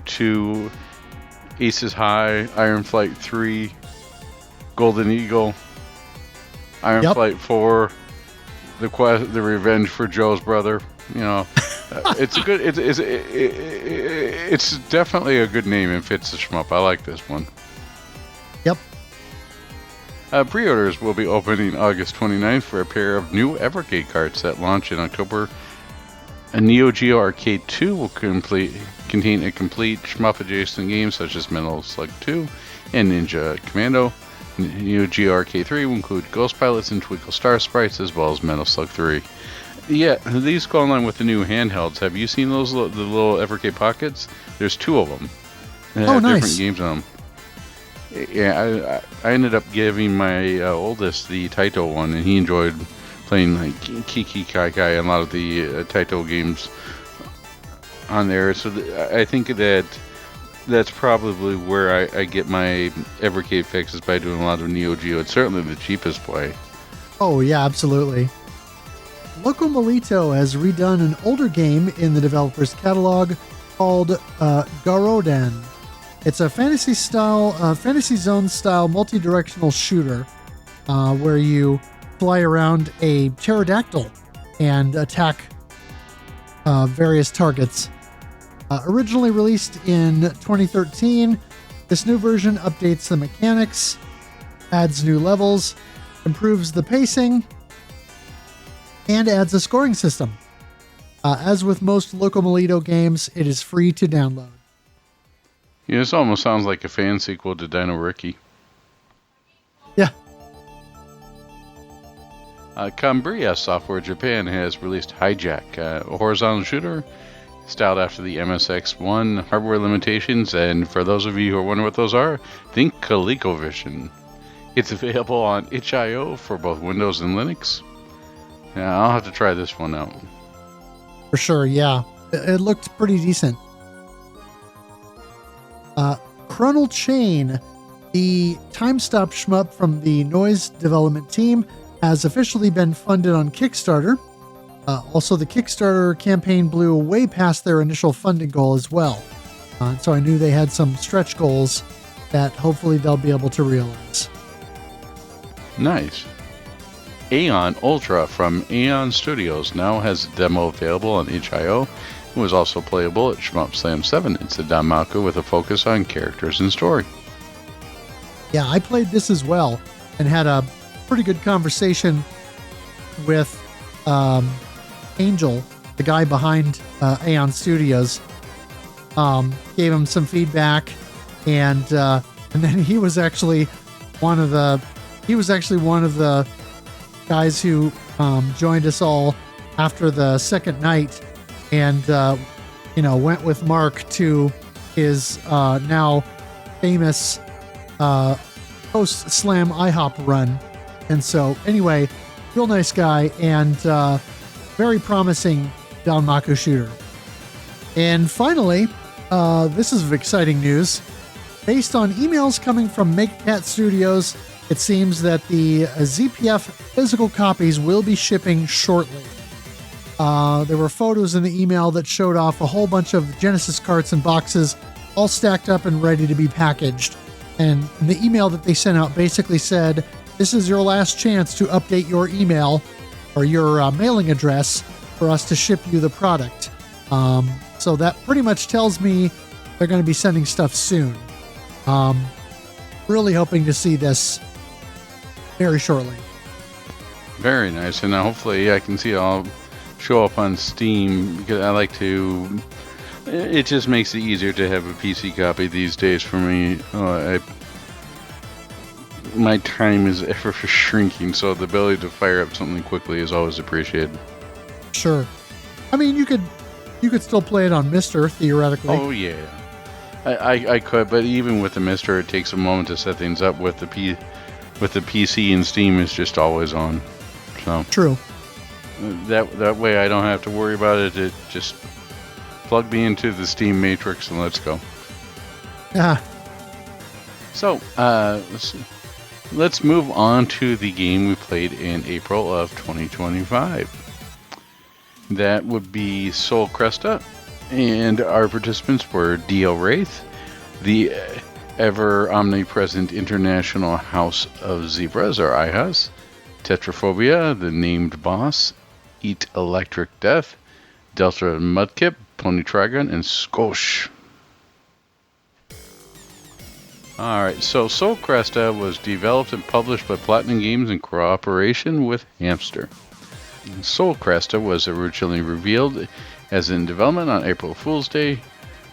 A: 2, Aces High, Iron Flight 3, Golden Eagle, Iron Flight 4, the Revenge for Joe's Brother. You know, it's definitely a good name and fits the shmup. I like this one.
B: Yep.
A: Pre-orders will be opening August 29th for a pair of new Evercade carts that launch in October. A Neo Geo Arcade 2 will contain a complete shmup-adjacent game such as Metal Slug 2 and Ninja Commando. Neo Geo Arcade 3 will include Ghost Pilots and Twinkle Star sprites as well as Metal Slug 3. Yeah, these go along with the new handhelds. Have you seen those the little Evercade Pockets? There's 2 of them. They have different games on them. Yeah, I ended up giving my oldest the Taito one, and he enjoyed playing like Kiki Kai Kai and a lot of the Taito games on there. So I think that's probably where I get my Evercade fixes, by doing a lot of Neo Geo. It's certainly the cheapest way.
B: Oh, yeah, absolutely. Loco Molito has redone an older game in the developer's catalog called Garodan. It's a fantasy zone style multi-directional shooter where you fly around a pterodactyl and attack various targets. Originally released in 2013, this new version updates the mechanics, adds new levels, improves the pacing, and adds a scoring system. As with most Loco Molito games, it is free to download.
A: Yeah, this almost sounds like a fan sequel to Dino Riki.
B: Yeah.
A: Cambria Software Japan has released Hijack, a horizontal shooter styled after the MSX1 hardware limitations, and for those of you who are wondering what those are, think ColecoVision. It's available on itch.io for both Windows and Linux. Yeah, I'll have to try this one out.
B: For sure, yeah. It looked pretty decent. Chronal Chain, the time-stop shmup from the Noise development team, has officially been funded on Kickstarter. Also, the Kickstarter campaign blew way past their initial funding goal as well. So I knew they had some stretch goals that hopefully they'll be able to realize.
A: Nice. Aeon Ultra from Aeon Studios now has a demo available on itch.io. It was also playable at Shmup Slam 7. It's a Danmaku with a focus on characters and story.
B: Yeah, I played this as well and had a pretty good conversation with Angel, the guy behind Aeon Studios. Gave him some feedback, and then he was actually one of the guys who joined us all after the second night, and went with Mark to his now famous post Slam IHOP run. And so anyway, real nice guy and very promising Danmaku shooter. And finally, this is exciting news. Based on emails coming from MakeCat Studios, it seems that the ZPF physical copies will be shipping shortly. There were photos in the email that showed off a whole bunch of Genesis carts and boxes all stacked up and ready to be packaged. And the email that they sent out basically said, this is your last chance to update your email or your mailing address for us to ship you the product. So that pretty much tells me they're going to be sending stuff soon. Really hoping to see this very shortly.
A: Very nice, and hopefully I can see it all show up on Steam, because I like to... It just makes it easier to have a PC copy these days for me. My time is ever shrinking, so the ability to fire up something quickly is always appreciated.
B: Sure. I mean, you could still play it on Mister, theoretically.
A: Oh, yeah. I could, but even with the Mister, it takes a moment to set things up. With the PC and Steam, it's just always on. So
B: true.
A: That way I don't have to worry about it. It just plug me into the Steam matrix and let's go.
B: Yeah.
A: So let's move on to the game we played in April of 2025. That would be Soul Cresta, and our participants were DL Wraith, the ever omnipresent International House of Zebras, or IHOZ, Tetraphobia, the named boss, Eat Electric Death, Delta Mudkip, Pony Trigon, and Skosh. Alright, so Soul Cresta was developed and published by Platinum Games in cooperation with Hamster. Soul Cresta was originally revealed as in development on April Fool's Day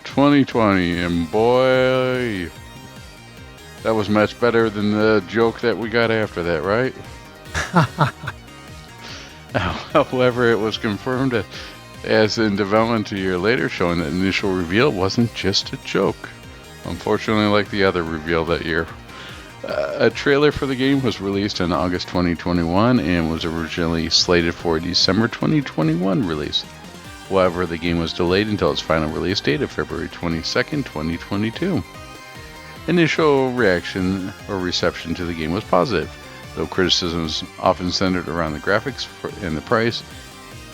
A: 2020, and boy, that was much better than the joke that we got after that, right? However, it was confirmed as in development a year later, showing that the initial reveal wasn't just a joke. Unfortunately, like the other reveal that year. A trailer for the game was released in August 2021 and was originally slated for a December 2021 release. However, the game was delayed until its final release date of February 22nd, 2022. Initial reaction or reception to the game was positive, though criticisms often centered around the graphics and the price,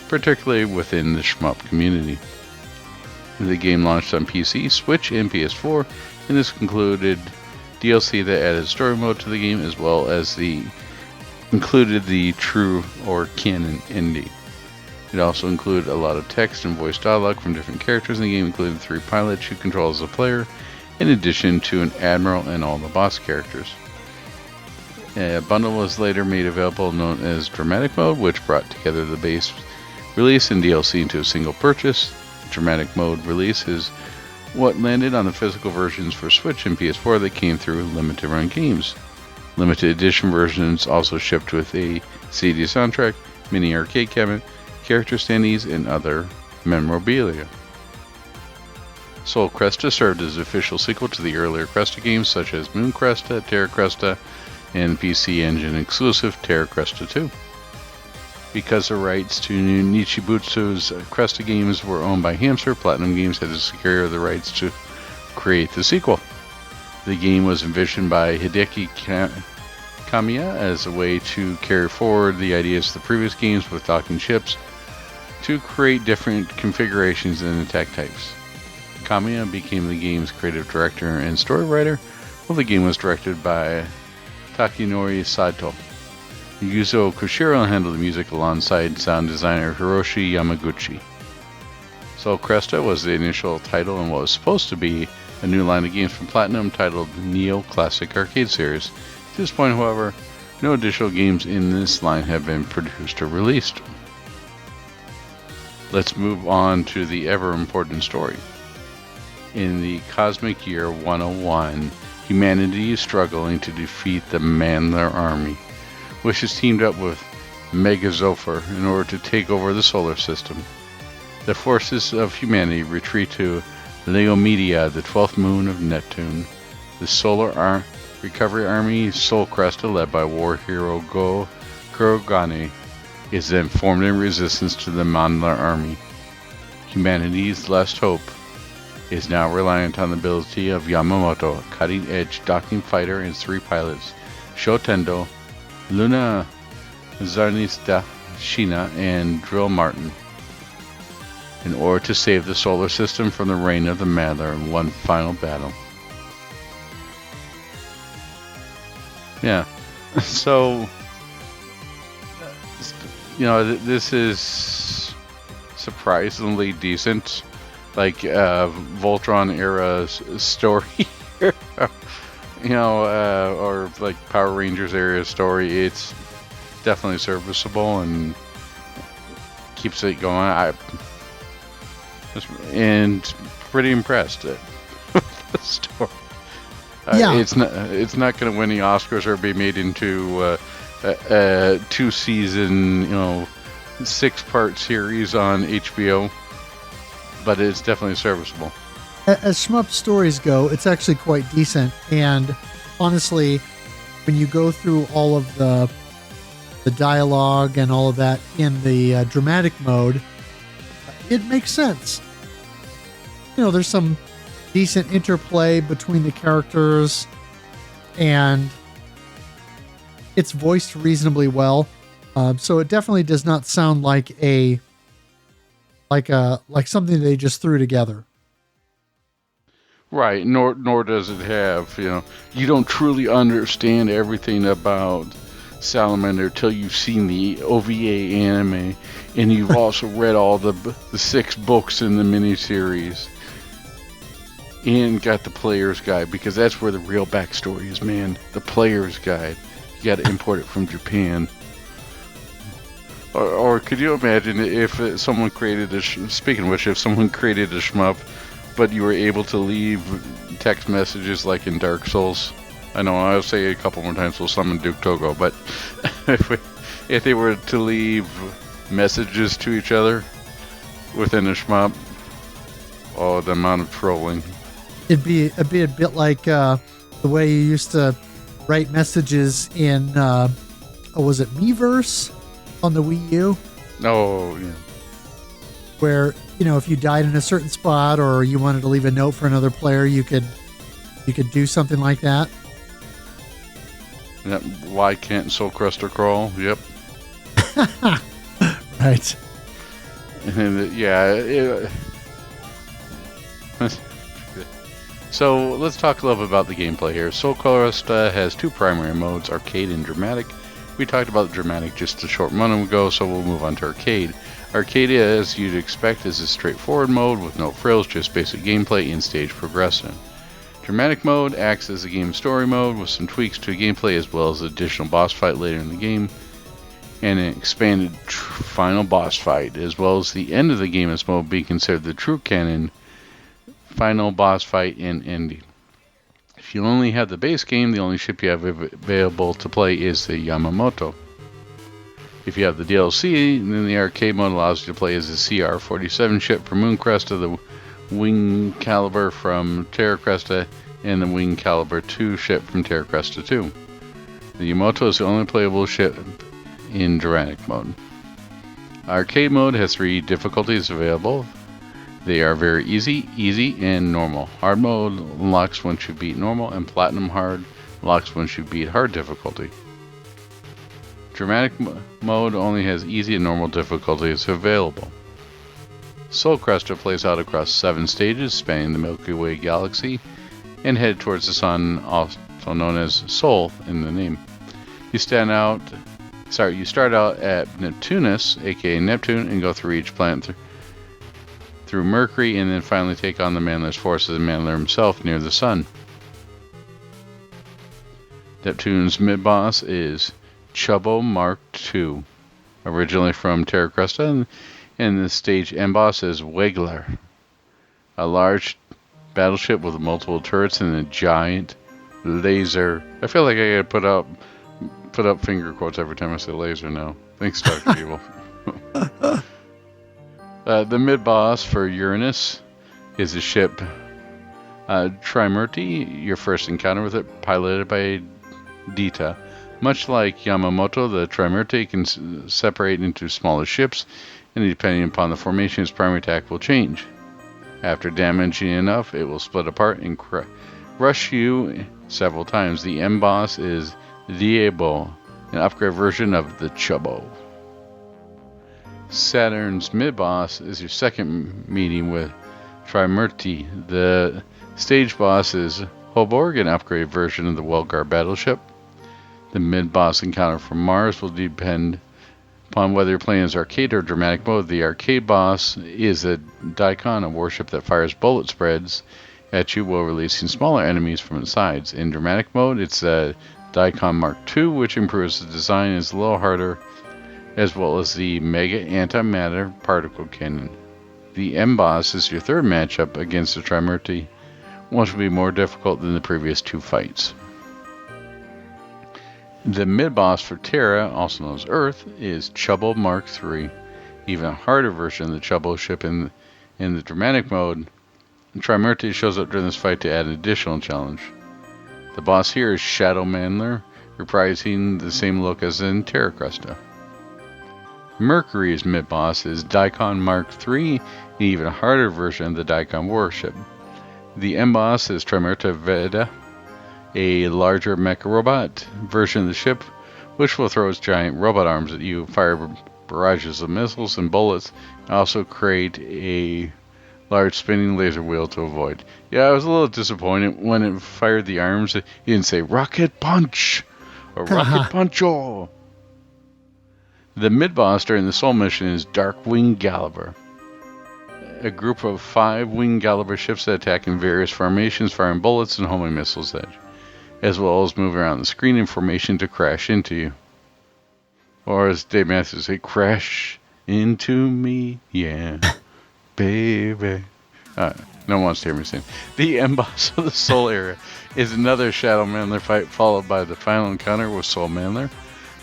A: particularly within the shmup community. The game launched on PC, Switch, and PS4, and this included DLC that added story mode to the game, as well as included the true or canon ending. It also included a lot of text and voice dialogue from different characters in the game, including 3 pilots you control as a player, in addition to an admiral and all the boss characters. A bundle was later made available known as Dramatic Mode, which brought together the base release and DLC into a single purchase. Dramatic Mode release is what landed on the physical versions for Switch and PS4 that came through limited run games. Limited edition versions also shipped with a CD soundtrack, mini arcade cabinet, character standees, and other memorabilia. Soul Cresta served as the official sequel to the earlier Cresta games such as Moon Cresta, Terra Cresta, and PC Engine exclusive Terra Cresta 2. Because the rights to Nichibutsu's Cresta games were owned by Hamster, Platinum Games had to secure the rights to create the sequel. The game was envisioned by Hideki Kamiya as a way to carry forward the ideas of the previous games with docking ships to create different configurations and attack types. Kamiya became the game's creative director and story writer, while the game was directed by Takanori Saito. Yuzo Koshiro handled the music alongside sound designer Hiroshi Yamaguchi. Soul Cresta was the initial title in what was supposed to be a new line of games from Platinum titled Neo Classic Arcade Series. To this point, however, no additional games in this line have been produced or released. Let's move on to the ever-important story. In the Cosmic Year 101, humanity is struggling to defeat the Mandler army, which has teamed up with Megazopher in order to take over the solar system. The forces of humanity retreat to Leomedia, the 12th moon of Neptune. The Solar Recovery Army, Soul Cresta, led by war hero Go Kurogane, is then formed in resistance to the Mandler army. Humanity's last hope is now reliant on the ability of Yamamoto, a cutting-edge docking fighter, and 3 pilots, Shotendo, Luna Zarnista, Sheena, and Drill Martin, in order to save the solar system from the reign of the Mandler in one final battle. Yeah, so, this is surprisingly decent, like Voltron era story, or like Power Rangers era story. It's definitely serviceable and keeps it going. And pretty impressed with the story.
B: Yeah.
A: It's not going to win any Oscars or be made into a 2-season, 6-part series on HBO, but it's definitely serviceable.
B: As shmup stories go, it's actually quite decent. And honestly, when you go through all of the dialogue and all of that in the dramatic mode, it makes sense. There's some decent interplay between the characters, and it's voiced reasonably well. So it definitely does not sound like something they just threw together.
A: Right, nor does it have, you don't truly understand everything about Salamander till you've seen the OVA anime, and you've also read all the 6 books in the miniseries, and got the player's guide, because that's where the real backstory is, man. The player's guide. You got to import it from Japan. Or could you imagine if someone created speaking of which, if someone created a shmup, but you were able to leave text messages like in Dark Souls? I know I'll say it a couple more times, we'll summon Duke Togo, but if they were to leave messages to each other within a shmup, oh, the amount of trolling.
B: It'd be a bit like the way you used to write messages in, was it Miiverse on the Wii U?
A: Oh, yeah.
B: Where, if you died in a certain spot or you wanted to leave a note for another player, you could do something like that.
A: Yep. Why can't Soul Cresta crawl? Yep.
B: Right.
A: And yeah. So let's talk a little bit about the gameplay here. Soul Cresta has 2 primary modes, arcade and dramatic. We talked about dramatic just a short moment ago, so we'll move on to arcade. Arcade, as you'd expect, is a straightforward mode with no frills, just basic gameplay and stage progression. Dramatic mode acts as a game story mode with some tweaks to gameplay, as well as additional boss fight later in the game, and an expanded final boss fight, as well as the end of the game as mode being considered the true canon final boss fight and ending. If you only have the base game, the only ship you have available to play is the Yamamoto. If you have the DLC, then the arcade mode allows you to play as the CR-47 ship from Moon Cresta, the Wing Caliber from Terra Cresta, and the Wing Caliber 2 ship from Terra Cresta 2. The Yamamoto is the only playable ship in dramatic mode. Arcade mode has 3 difficulties available. They are very easy, and normal. Hard mode unlocks once you beat normal, and platinum hard unlocks once you beat hard difficulty. Dramatic mode only has easy and normal difficulties available. Soul Cresta plays out across 7 stages spanning the Milky Way galaxy and head towards the sun, also known as Soul in the name. You start You start out at Neptunus, aka Neptune, and go through each planet through Mercury, and then finally take on the Mandler's forces and Mandler himself near the Sun. Neptune's mid-boss is Chubbo Mark II, originally from Terra Cresta, and the stage end boss is Wegler, a large battleship with multiple turrets and a giant laser. I feel like I gotta put up finger quotes every time I say laser now. Thanks, Dr. Evil. The mid-boss for Uranus is the ship Trimurti, your first encounter with it, piloted by Dita. Much like Yamamoto, the Trimurti can separate into smaller ships, and depending upon the formation, its primary attack will change. After damaging enough, it will split apart and rush you several times. The end boss is Diebo, an upgrade version of the Chubbo. Saturn's mid-boss is your second meeting with Trimurti. The stage boss is Hoborg, an upgrade version of the Welgar battleship. The mid-boss encounter from Mars will depend upon whether you're playing as arcade or dramatic mode. The arcade boss is a Daikon, a warship that fires bullet spreads at you while releasing smaller enemies from its sides. In dramatic mode, it's a Daikon Mark II, which improves the design and is a little harder, as well as the Mega Antimatter Particle Cannon. The M-Boss is your third matchup against the Trimurti, which will be more difficult than the previous two fights. The mid-boss for Terra, also known as Earth, is Chubbo Mark III, even a harder version of the Chubbo ship in the dramatic mode. Trimurti shows up during this fight to add an additional challenge. The boss here is Shadow Mandler, reprising the same look as in Terra Cresta. Mercury's mid-boss is Daikon Mark III, an even harder version of the Daikon warship. The M-boss is Trimurti Veda, a larger mecha robot version of the ship, which will throw its giant robot arms at you, fire barrages of missiles and bullets, and also create a large spinning laser wheel to avoid. Yeah, I was a little disappointed when it fired the arms. It didn't say Rocket Punch or Rocket Puncho. The mid-boss during the Soul mission is Darkwing Gallivre, a group of 5 winged Gallivre ships that attack in various formations, firing bullets and homing missiles at you, as well as moving around the screen in formation to crash into you. Or as Dave Matthews say, crash into me, yeah, baby. No one wants to hear me sing. The M-Boss of the Soul era is another Shadow Mandler fight, followed by the final encounter with Soul Mandler,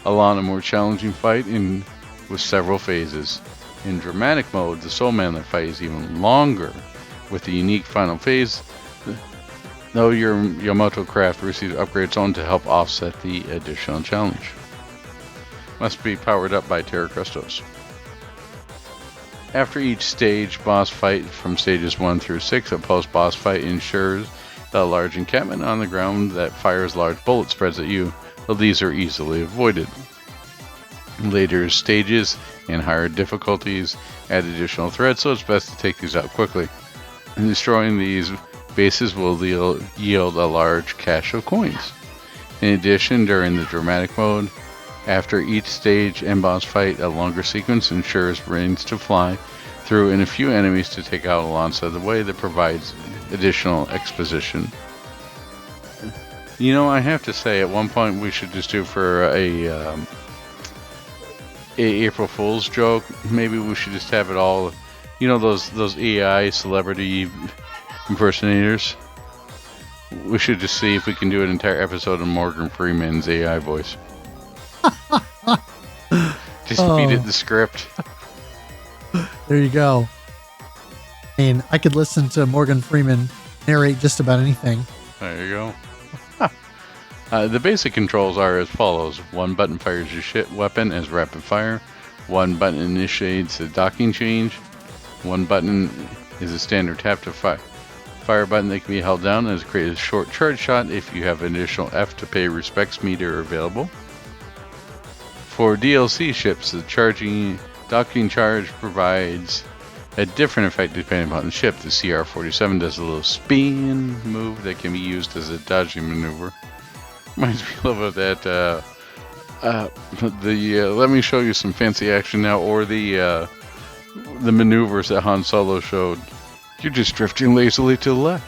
A: along a more challenging fight with several phases. In dramatic mode, the Soul Mandler fight is even longer, with the unique final phase, though your Yamamoto craft receives upgrades on to help offset the additional challenge. Must be powered up by Terra Crestos. After each stage boss fight from stages 1 through 6, a post-boss fight ensures that a large encampment on the ground that fires large bullet spreads at you, though these are easily avoided. Later stages and higher difficulties add additional threats, so it's best to take these out quickly. And destroying these bases will yield a large cache of coins. In addition, during the dramatic mode, after each stage and boss fight, a longer sequence ensures rings to fly through and a few enemies to take out alongside the way that provides additional exposition. You know, I have to say, at one point we should just do for a April Fool's joke. Maybe we should just have it all. You know those AI celebrity impersonators. We should just see if we can do an entire episode of Morgan Freeman's AI voice. Just feed it the script.
B: There you go. I mean, I could listen to Morgan Freeman narrate just about anything.
A: There you go. The basic controls are as follows. 1 button fires your weapon as rapid fire. 1 button initiates a docking change. 1 button is a standard tap to fire button that can be held down and create a short charge shot if you have an additional F to pay respects meter available. For DLC ships, the docking charge provides a different effect depending upon the ship. The CR-47 does a little spin move that can be used as a dodging maneuver. Reminds me a little bit of that Let me show you some fancy action now, or the maneuvers that Han Solo showed. You're just drifting lazily to the left.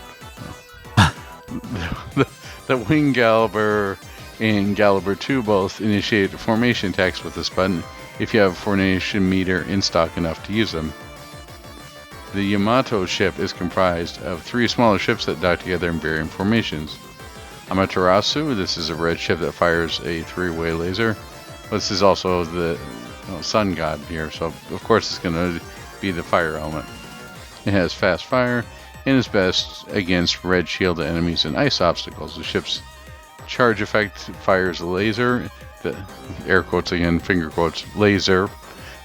A: the Wing Galliver and Galliver 2 both initiate formation attacks with this button if you have a formation meter in stock enough to use them. The Yamato ship is comprised of 3 smaller ships that dock together in varying formations. Amaterasu, this is a red ship that fires a 3-way laser. This is also the sun god here, so of course it's going to be the fire element. It has fast fire and is best against red shielded enemies and ice obstacles. The ship's charge effect fires a laser, the air quotes again, finger quotes, laser,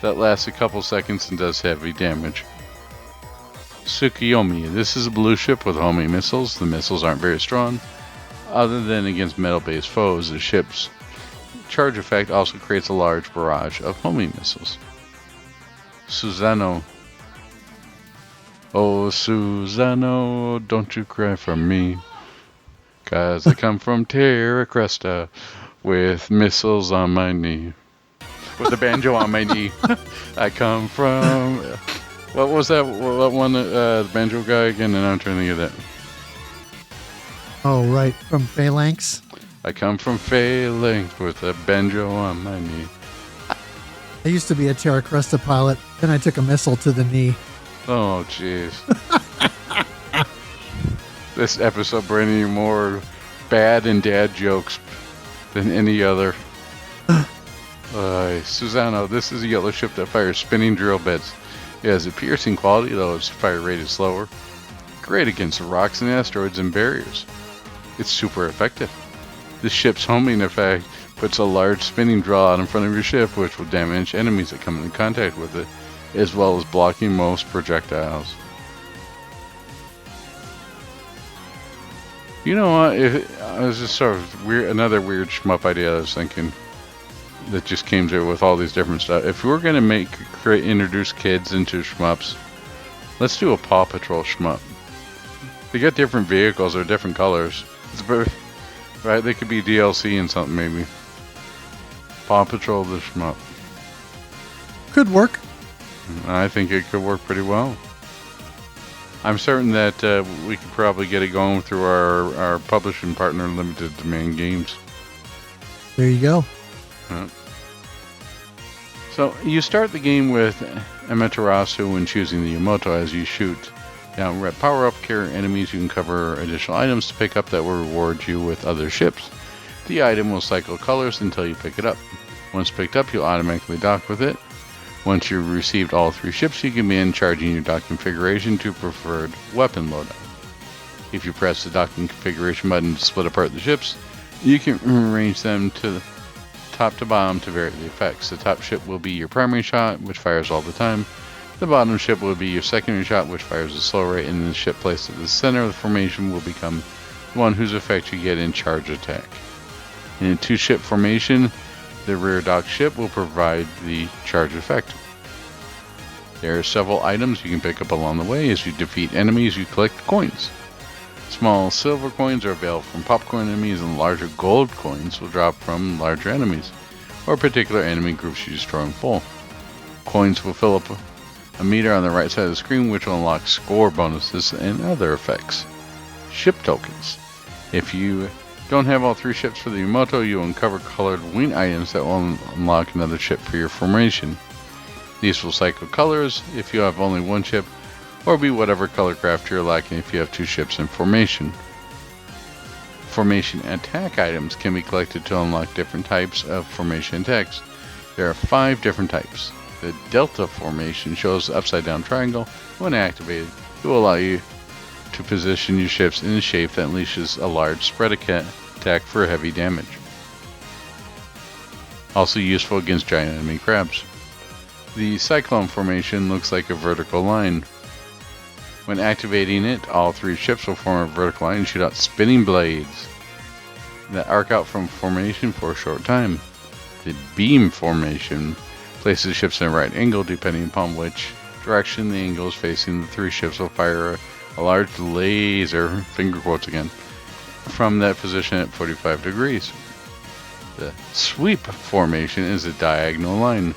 A: that lasts a couple seconds and does heavy damage. Tsukiyomi, this is a blue ship with homing missiles. The missiles aren't very strong, other than against metal-based foes. The ship's charge effect also creates a large barrage of homing missiles. Susano. Oh, Susano, don't you cry for me, 'cause I come from Terra Cresta with missiles on my knee. With the banjo on my knee. I come from... What was that? What one? The banjo guy again? And I'm trying to get that.
B: Oh, right. From Phalanx.
A: I come from Phalanx with a banjo on my knee.
B: I used to be a Terra Cresta pilot. Then I took a missile to the knee.
A: Oh, jeez. This episode bringing you more bad and dad jokes than any other. Susano, this is a yellow ship that fires spinning drill bits. It has a piercing quality, though its fire rate is slower. Great against rocks and asteroids and barriers. It's super effective. The ship's homing effect puts a large spinning drill out in front of your ship, which will damage enemies that come in contact with it, as well as blocking most projectiles. You know what? I was just sort of weird. Another weird shmup idea I was thinking that just came to with all these different stuff. If we're gonna introduce kids into shmups, let's do a Paw Patrol shmup. They got different vehicles or different colors. Right? They could be DLC and something maybe. Paw Patrol the shmup.
B: Could work.
A: I think it could work pretty well. I'm certain that we could probably get it going through our publishing partner, Limited Domain Games.
B: There you go.
A: So you start the game with Amaterasu when choosing the Yamato as you shoot down red power-up carrier enemies. You can cover additional items to pick up that will reward you with other ships. The item will cycle colors until you pick it up. Once picked up, you'll automatically dock with it. Once you've received all 3 ships, you can begin charging your dock configuration to preferred weapon loadout. If you press the dock configuration button to split apart the ships, you can arrange them to top to bottom to vary the effects. The top ship will be your primary shot, which fires all the time. The bottom ship will be your secondary shot, which fires at a slow rate, and the ship placed at the center of the formation will become the one whose effect you get in charge attack. In a 2-ship formation, the rear dock ship will provide the charge effect. There are several items you can pick up along the way. As you defeat enemies, you collect coins. Small silver coins are available from popcorn enemies, and larger gold coins will drop from larger enemies, or particular enemy groups you destroy in full. Coins will fill up a meter on the right side of the screen, which will unlock score bonuses and other effects. Ship tokens. If you don't have all 3 ships for the Yamato, you will uncover colored wing items that will unlock another ship for your formation. These will cycle colors if you have only 1 ship, or be whatever color craft you're lacking if you have 2 ships in formation. Formation attack items can be collected to unlock different types of formation attacks. There are 5 different types. The Delta formation shows the upside down triangle. When activated, it will allow you to position your ships in a shape that unleashes a large spread attack for heavy damage. Also useful against giant enemy crabs. The Cyclone formation looks like a vertical line. When activating it, all 3 ships will form a vertical line and shoot out spinning blades that arc out from formation for a short time. The Beam formation places ships in a right angle depending upon which direction the angle is facing. The 3 ships will fire a large laser, finger quotes again, from that position at 45 degrees. The sweep formation is a diagonal line.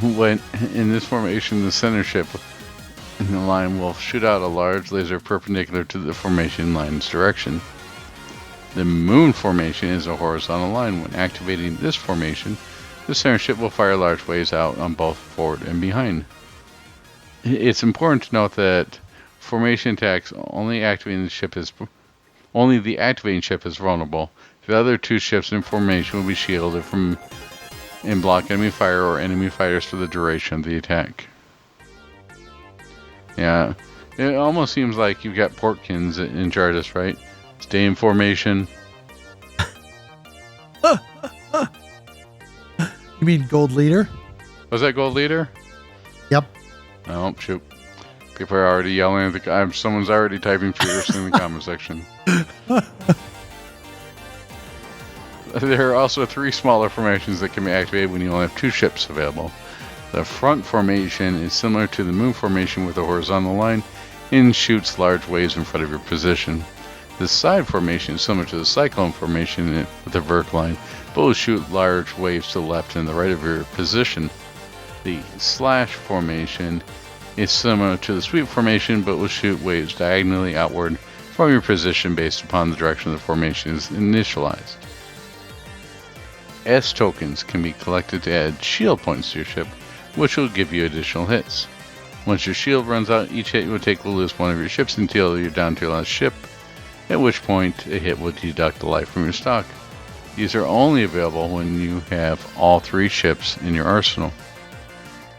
A: When in this formation, the center ship in the line will shoot out a large laser perpendicular to the formation line's direction. The moon formation is a horizontal line. When activating this formation, the center ship will fire large waves out on both forward and behind. It's important to note that formation attacks only the activating ship is vulnerable. The other two ships in formation will be shielded from and block enemy fire or enemy fighters for the duration of the attack. Yeah, it almost seems like you've got Portkins in Jardis, right? Stay in formation.
B: You mean Gold Leader?
A: Was that Gold Leader?
B: Yep.
A: Oh, shoot. People are already yelling at the guy. Someone's already typing fierce in the comment section. There are also 3 smaller formations that can be activated when you only have 2 ships available. The front formation is similar to the moon formation with a horizontal line and shoots large waves in front of your position. The side formation is similar to the cyclone formation with a vertical line, but will shoot large waves to the left and the right of your position. The slash formation is similar to the sweep formation, but will shoot waves diagonally outward from your position based upon the direction the formation is initialized. S tokens can be collected to add shield points to your ship, which will give you additional hits. Once your shield runs out, each hit you will lose one of your ships until you're down to your last ship, at which point a hit will deduct the life from your stock. These are only available when you have all 3 ships in your arsenal.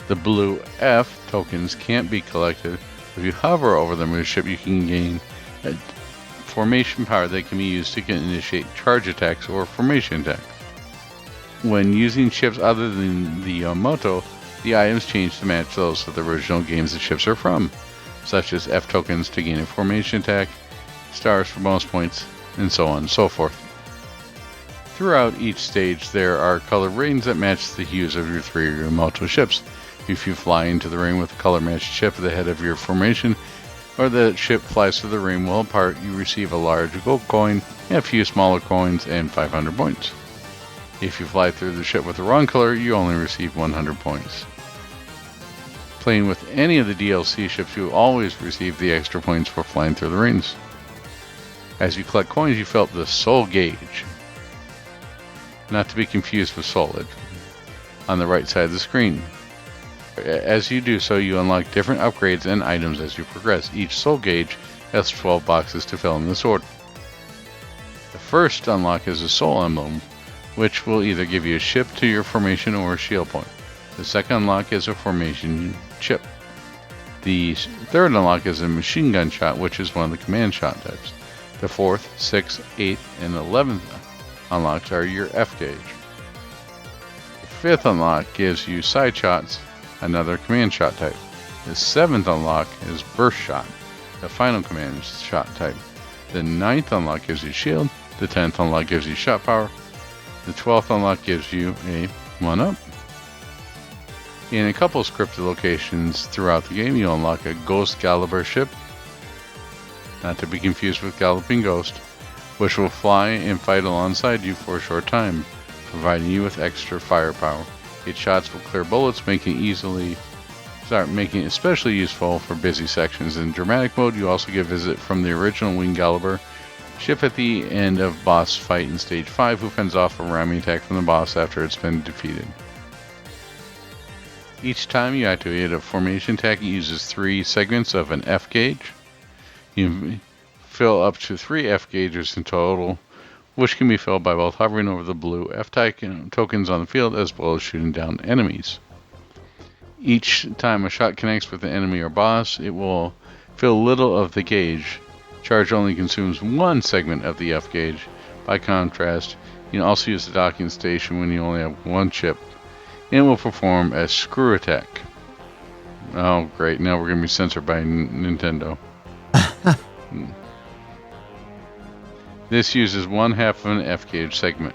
A: The blue F tokens can't be collected. If you hover over them with your ship, you can gain formation power that can be used to initiate charge attacks or formation attacks. When using ships other than the Yamato, the items change to match those of the original games the ships are from, such as F tokens to gain a formation attack, stars for bonus points, and so on and so forth. Throughout each stage, there are color ratings that match the hues of your 3 Yamato ships. If you fly into the ring with a color-matched ship at the head of your formation, or the ship flies through the ring well apart, you receive a large gold coin, and a few smaller coins, and 500 points. If you fly through the ship with the wrong color, you only receive 100 points. Playing with any of the DLC ships, you always receive the extra points for flying through the rings. As you collect coins, you fill up the soul gauge, not to be confused with solid, on the right side of the screen. As you do so, you unlock different upgrades and items as you progress. Each soul gauge has 12 boxes to fill in this order. The first unlock is a soul emblem, which will either give you a ship to your formation or a shield point. The second unlock is a formation chip. The third unlock is a machine gun shot, which is one of the command shot types. The 4th, 6th, 8th, and 11th unlocks are your F gauge. The 5th unlock gives you side shots, another command shot type. The 7th unlock is burst shot, the final command shot type. The 9th unlock gives you shield. The 10th unlock gives you shot power. The 12th unlock gives you a 1-up. In a couple of scripted locations throughout the game, you unlock a Ghost Galloping ship, not to be confused with Galloping Ghost, which will fly and fight alongside you for a short time, providing you with extra firepower. Its shots will clear bullets, making it especially useful for busy sections. In dramatic mode, you also get a visit from the original Wing Galloping ship at the end of boss fight in stage 5, who fends off a ramming attack from the boss after it's been defeated. Each time you activate a formation attack, it uses 3 segments of an F gauge. You fill up to 3 F gauges in total, which can be filled by both hovering over the blue F tokens on the field as well as shooting down enemies. Each time a shot connects with an enemy or boss, it will fill little of the gauge. Charge only consumes 1 segment of the F gauge. By contrast, you can also use the docking station when you only have 1 ship, and it will perform a screw attack. Oh great, now we're going to be censored by Nintendo. This uses 1/2 of an F gauge segment.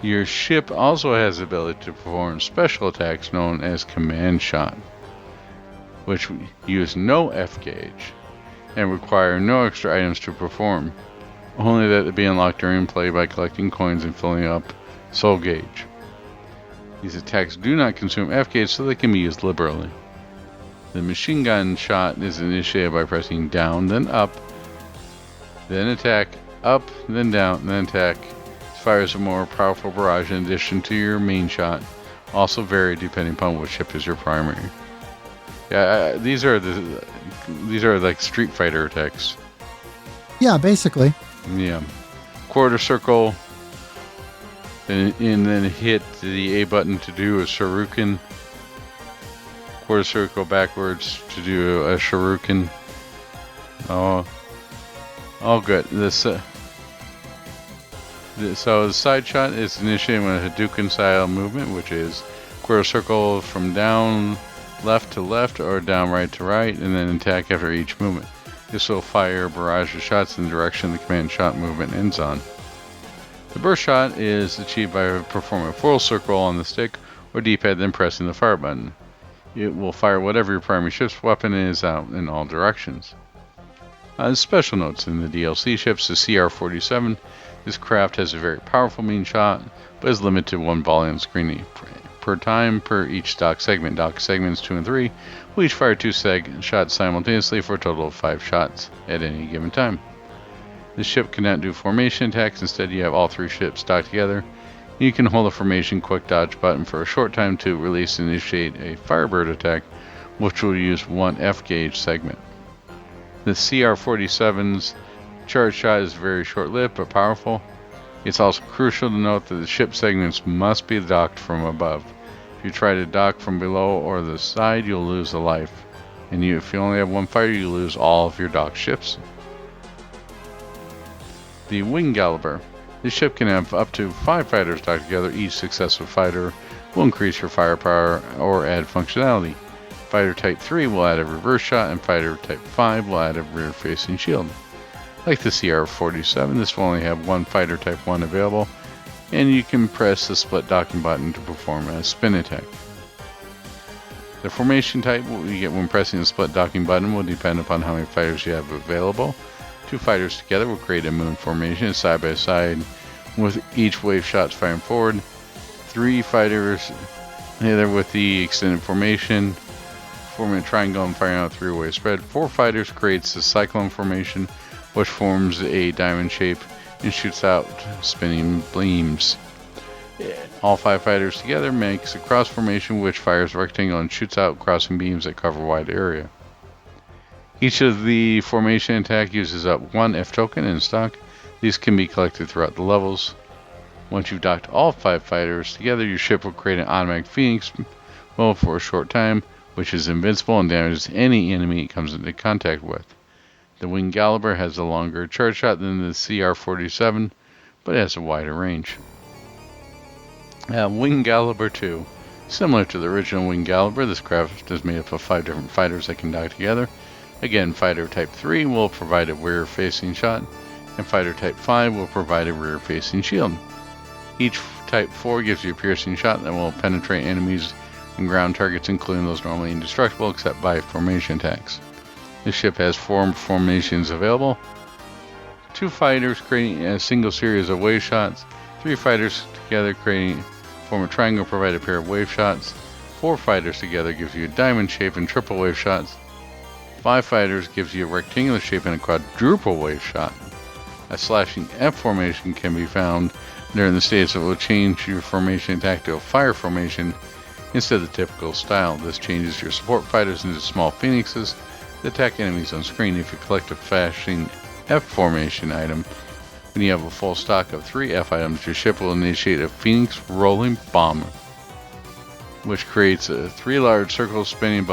A: Your ship also has the ability to perform special attacks known as command shot, which use no F gauge and require no extra items to perform. only that it be unlocked during play by collecting coins and filling up soul gauge. These attacks do not consume F gauge, so they can be used liberally. The machine gun shot is initiated by pressing down, then up, then attack, up, then down, then attack. It fires a more powerful barrage in addition to your main shot, also vary depending upon which ship is your primary. Yeah, these are like Street Fighter attacks.
B: Yeah, basically.
A: Yeah. Quarter circle, and then hit the A button to do a shuriken. Quarter circle backwards to do a shuriken. Oh good. So the side shot is initiated with a Hadouken style movement, which is quarter circle from down left to left or down right to right, and then attack after each movement. This will fire a barrage of shots in the direction the command shot movement ends on. The burst shot is achieved by performing a full circle on the stick or D-pad, then pressing the fire button. It will fire whatever your primary ship's weapon is out in all directions. Special notes: in the DLC ships, the CR-47, this craft has a very powerful main shot, but is limited to one volley on screen per time per each dock segment. Dock segments 2 and 3 will each fire 2 shots simultaneously for a total of 5 shots at any given time. The ship cannot do formation attacks. Instead, you have all 3 ships docked together. You can hold the formation quick dodge button for a short time to release and initiate a Firebird attack, which will use 1 F gauge segment. The CR-47's charge shot is very short-lived but powerful. It's also crucial to note that the ship segments must be docked from above. If you try to dock from below or the side, you'll lose a life. And if you only have 1 fighter, you lose all of your docked ships. The Wing Gallipher. This ship can have up to 5 fighters docked together. Each successive fighter will increase your firepower or add functionality. Fighter Type 3 will add a reverse shot, and Fighter Type 5 will add a rear-facing shield. Like the CR-47, this will only have 1 Fighter Type 1 available, and you can press the split docking button to perform a spin attack. The formation type you get when pressing the split docking button will depend upon how many fighters you have available. 2 fighters together will create a moon formation side by side, with each wave shots firing forward. 3 fighters either with the extended formation, forming a triangle and firing out a 3-way spread. 4 fighters creates the cyclone formation, which forms a diamond shape and shoots out spinning beams. All 5 fighters together makes a cross formation, which fires a rectangle and shoots out crossing beams that cover a wide area. Each of the formation attack uses up 1 F token in stock. These can be collected throughout the levels. Once you've docked all 5 fighters together, your ship will create an automatic Phoenix mode for a short time, which is invincible and damages any enemy it comes into contact with. The Wing Gallipher has a longer charge shot than the CR-47, but has a wider range. Wing Gallipher 2. Similar to the original Wing Gallipher, this craft is made up of 5 different fighters that can dock together. Again, Fighter Type 3 will provide a rear-facing shot, and Fighter Type 5 will provide a rear-facing shield. Each Type 4 gives you a piercing shot that will penetrate enemies and ground targets, including those normally indestructible except by formation attacks. This ship has 4 formations available. 2 fighters creating a single series of wave shots. 3 fighters together form a triangle, provide a pair of wave shots. 4 fighters together gives you a diamond shape and triple wave shots. 5 fighters gives you a rectangular shape and a quadruple wave shot. A slashing F formation can be found during the stage that will change your formation attack to a fire formation instead of the typical style. This changes your support fighters into small phoenixes that attack enemies on screen. If you collect a flashing F formation item, when you have a full stock of 3 F items, your ship will initiate a Phoenix rolling bomb, which creates 3 large circles spinning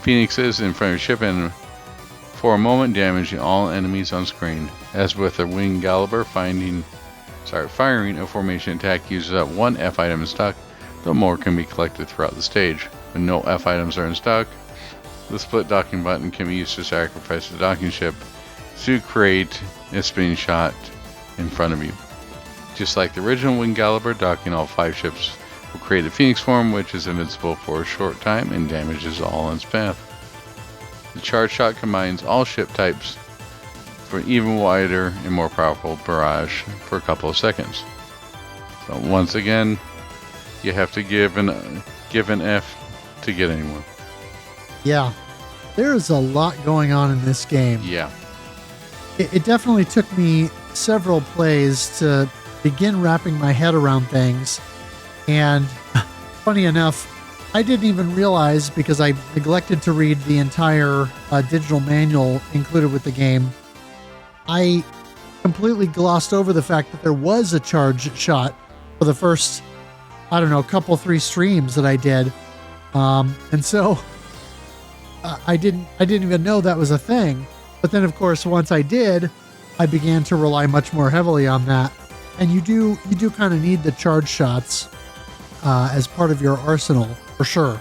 A: phoenixes in front of your ship and for a moment damaging all enemies on screen. As with the Wing Gallipher, firing a formation attack uses up 1 F item in stock, though more can be collected throughout the stage. When no F items are in stock, the split docking button can be used to sacrifice the docking ship to create a spinning shot in front of you. Just like the original Wing Gallipher, docking all 5 ships will create a Phoenix form, which is invincible for a short time and damages all in its path. The charge shot combines all ship types for an even wider and more powerful barrage for a couple of seconds. So once again, you have to give an F to get anywhere.
B: Yeah, there's a lot going on in this game.
A: Yeah.
B: It definitely took me several plays to begin wrapping my head around things. And funny enough, I didn't even realize, because I neglected to read the entire digital manual included with the game, I completely glossed over the fact that there was a charge shot for the first, I don't know, couple, 3 streams that I did. And so I didn't even know that was a thing. But then, of course, once I did, I began to rely much more heavily on that. And you do kind of need the charge shots as part of your arsenal, for sure.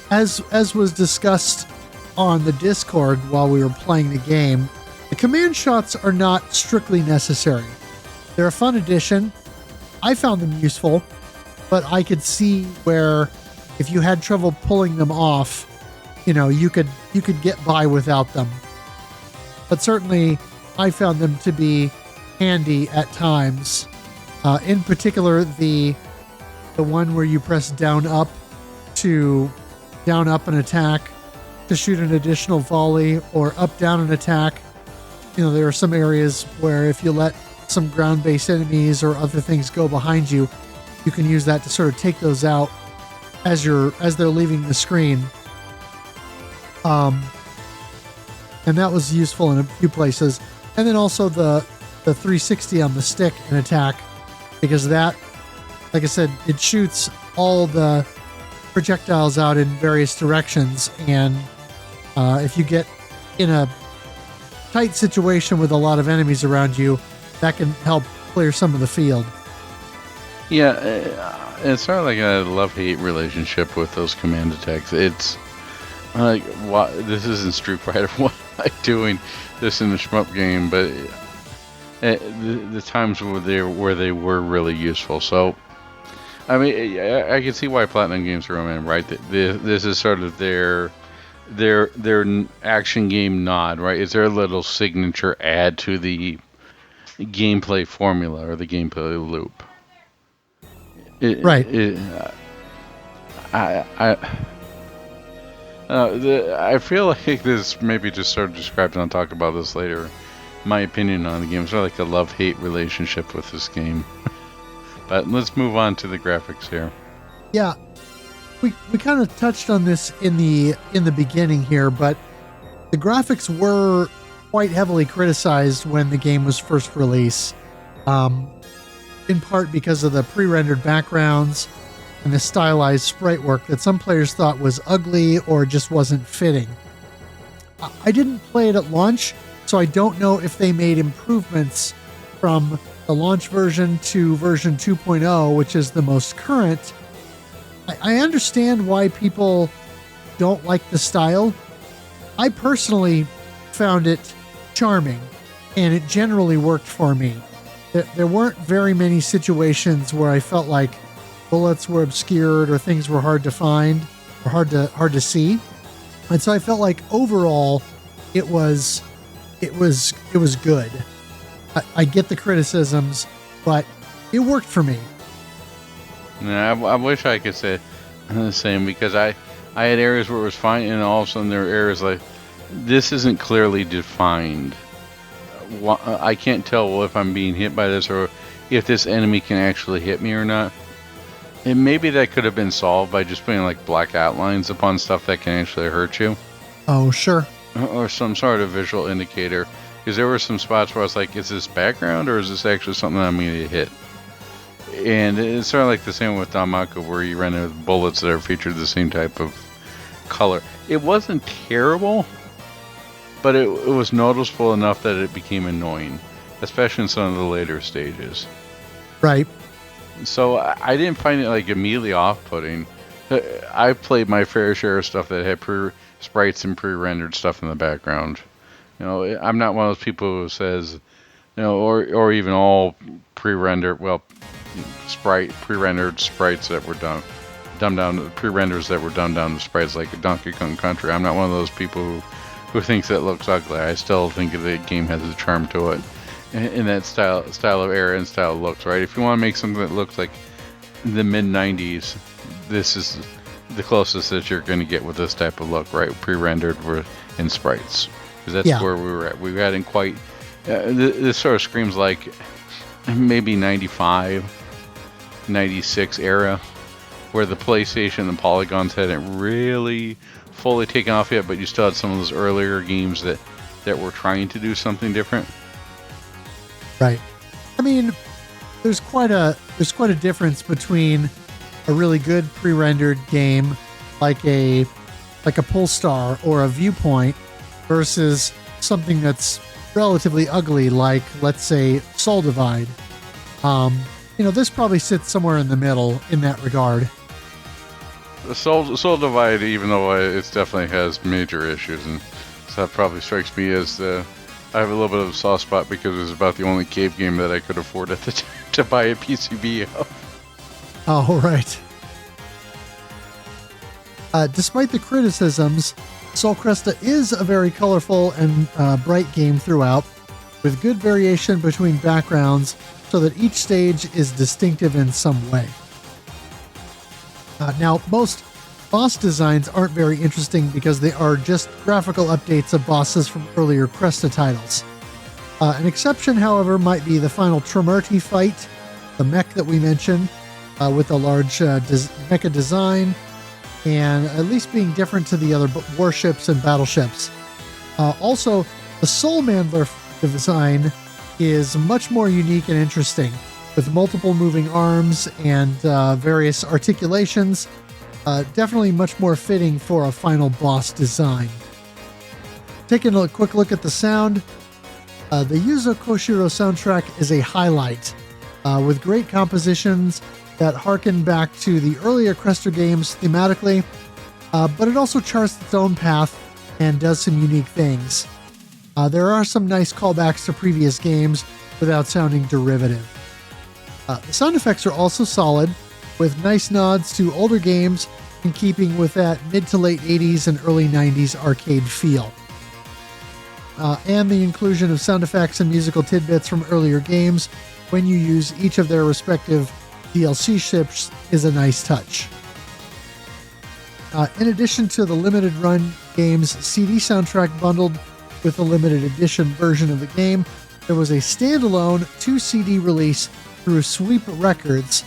B: As was discussed on the Discord while we were playing the game, the command shots are not strictly necessary. They're a fun addition. I found them useful, but I could see where if you had trouble pulling them off, you could get by without them. But certainly, I found them to be handy at times. In particular, the one where you press down up an attack to shoot an additional volley, or up down an attack. There are some areas where if you let some ground-based enemies or other things go behind you, you can use that to sort of take those out as they're leaving the screen. And that was useful in a few places. And then also the 360 on the stick and attack, because that, like I said, it shoots all the projectiles out in various directions. And if you get in a tight situation with a lot of enemies around you, that can help clear some of the field.
A: Yeah, it's sort of like a love-hate relationship with those command attacks. It's like, this isn't Street Fighter. Why am I doing this in a shmup game? But the times where they were really useful. So, I mean, I can see why Platinum Games throw them in, right? This is sort of their action game nod, right? It's their little signature add to the gameplay formula or the gameplay loop.
B: Right.
A: I feel like this maybe just sort of described, and I'll talk about this later, my opinion on the game. It's sort of like a love-hate relationship with this game. But let's move on to the graphics here.
B: Yeah, we kind of touched on this in the beginning here, but the graphics were quite heavily criticized when the game was first released, in part because of the pre-rendered backgrounds and the stylized sprite work that some players thought was ugly or just wasn't fitting. I didn't play it at launch, so I don't know if they made improvements from the launch version to version 2.0, which is the most current. I understand why people don't like the style. I personally found it charming, and it generally worked for me. There weren't very many situations where I felt like bullets were obscured or things were hard to find or hard to see. And so I felt like overall it was good. I get the criticisms, but it worked for me.
A: Yeah, I wish I could say the same, because I had areas where it was fine, and all of a sudden there were areas like, this isn't clearly defined. I can't tell if I'm being hit by this or if this enemy can actually hit me or not. And maybe that could have been solved by just putting like black outlines upon stuff that can actually hurt you.
B: Oh, sure.
A: Or some sort of visual indicator. Because there were some spots where I was like, is this background or is this actually something I'm going to hit? And it's sort of like the same with Danmaku, where you run into bullets that are featured the same type of color. It wasn't terrible, but it was noticeable enough that it became annoying, especially in some of the later stages.
B: Right.
A: So I didn't find it like immediately off-putting. I played my fair share of stuff that had sprites and pre-rendered stuff in the background. You know, I'm not one of those people who says, you know, or even all pre-rendered, pre-rendered sprites that were dumbed down, pre-renders that were dumbed down to sprites like Donkey Kong Country. I'm not one of those people who thinks it looks ugly. I still think the game has a charm to it, in that style of era and style of looks. Right? If you want to make something that looks like the mid '90s, this is the closest that you're going to get with this type of look, right? Pre-rendered in sprites, because that's where we were at. We hadn't quite. This sort of screams like maybe 95, 96 era, where the PlayStation and polygons hadn't really fully taken off yet, but you still had some of those earlier games that were trying to do something different.
B: Right. I mean, there's quite a difference between a really good pre-rendered game like a Polestar or a Viewpoint versus something that's relatively ugly like, let's say, Soul Divide. This probably sits somewhere in the middle in that regard.
A: The Soul Divide, even though it definitely has major issues, and so that probably strikes me as I have a little bit of a soft spot because it was about the only cave game that I could afford at the time to buy a PCB of.
B: Oh, right. Despite the criticisms, Sol Cresta is a very colorful and bright game throughout, with good variation between backgrounds so that each stage is distinctive in some way. Now, most boss designs aren't very interesting because they are just graphical updates of bosses from earlier Cresta titles. An exception, however, might be the final Tremerti fight, the mech that we mentioned, with a large mecha design, and at least being different to the other warships and battleships. Also, the Soul Mandler design is much more unique and interesting, with multiple moving arms and various articulations. Definitely much more fitting for a final boss design. Taking a quick look at the sound, the Yuzo Koshiro soundtrack is a highlight, with great compositions that harken back to the earlier Cresta games thematically, but it also charts its own path and does some unique things. There are some nice callbacks to previous games without sounding derivative. The sound effects are also solid, with nice nods to older games in keeping with that mid to late 80s and early 90s arcade feel. And the inclusion of sound effects and musical tidbits from earlier games when you use each of their respective DLC ships is a nice touch. In addition to the limited run game's CD soundtrack bundled with the limited edition version of the game, there was a standalone 2-CD release through Sweep Records,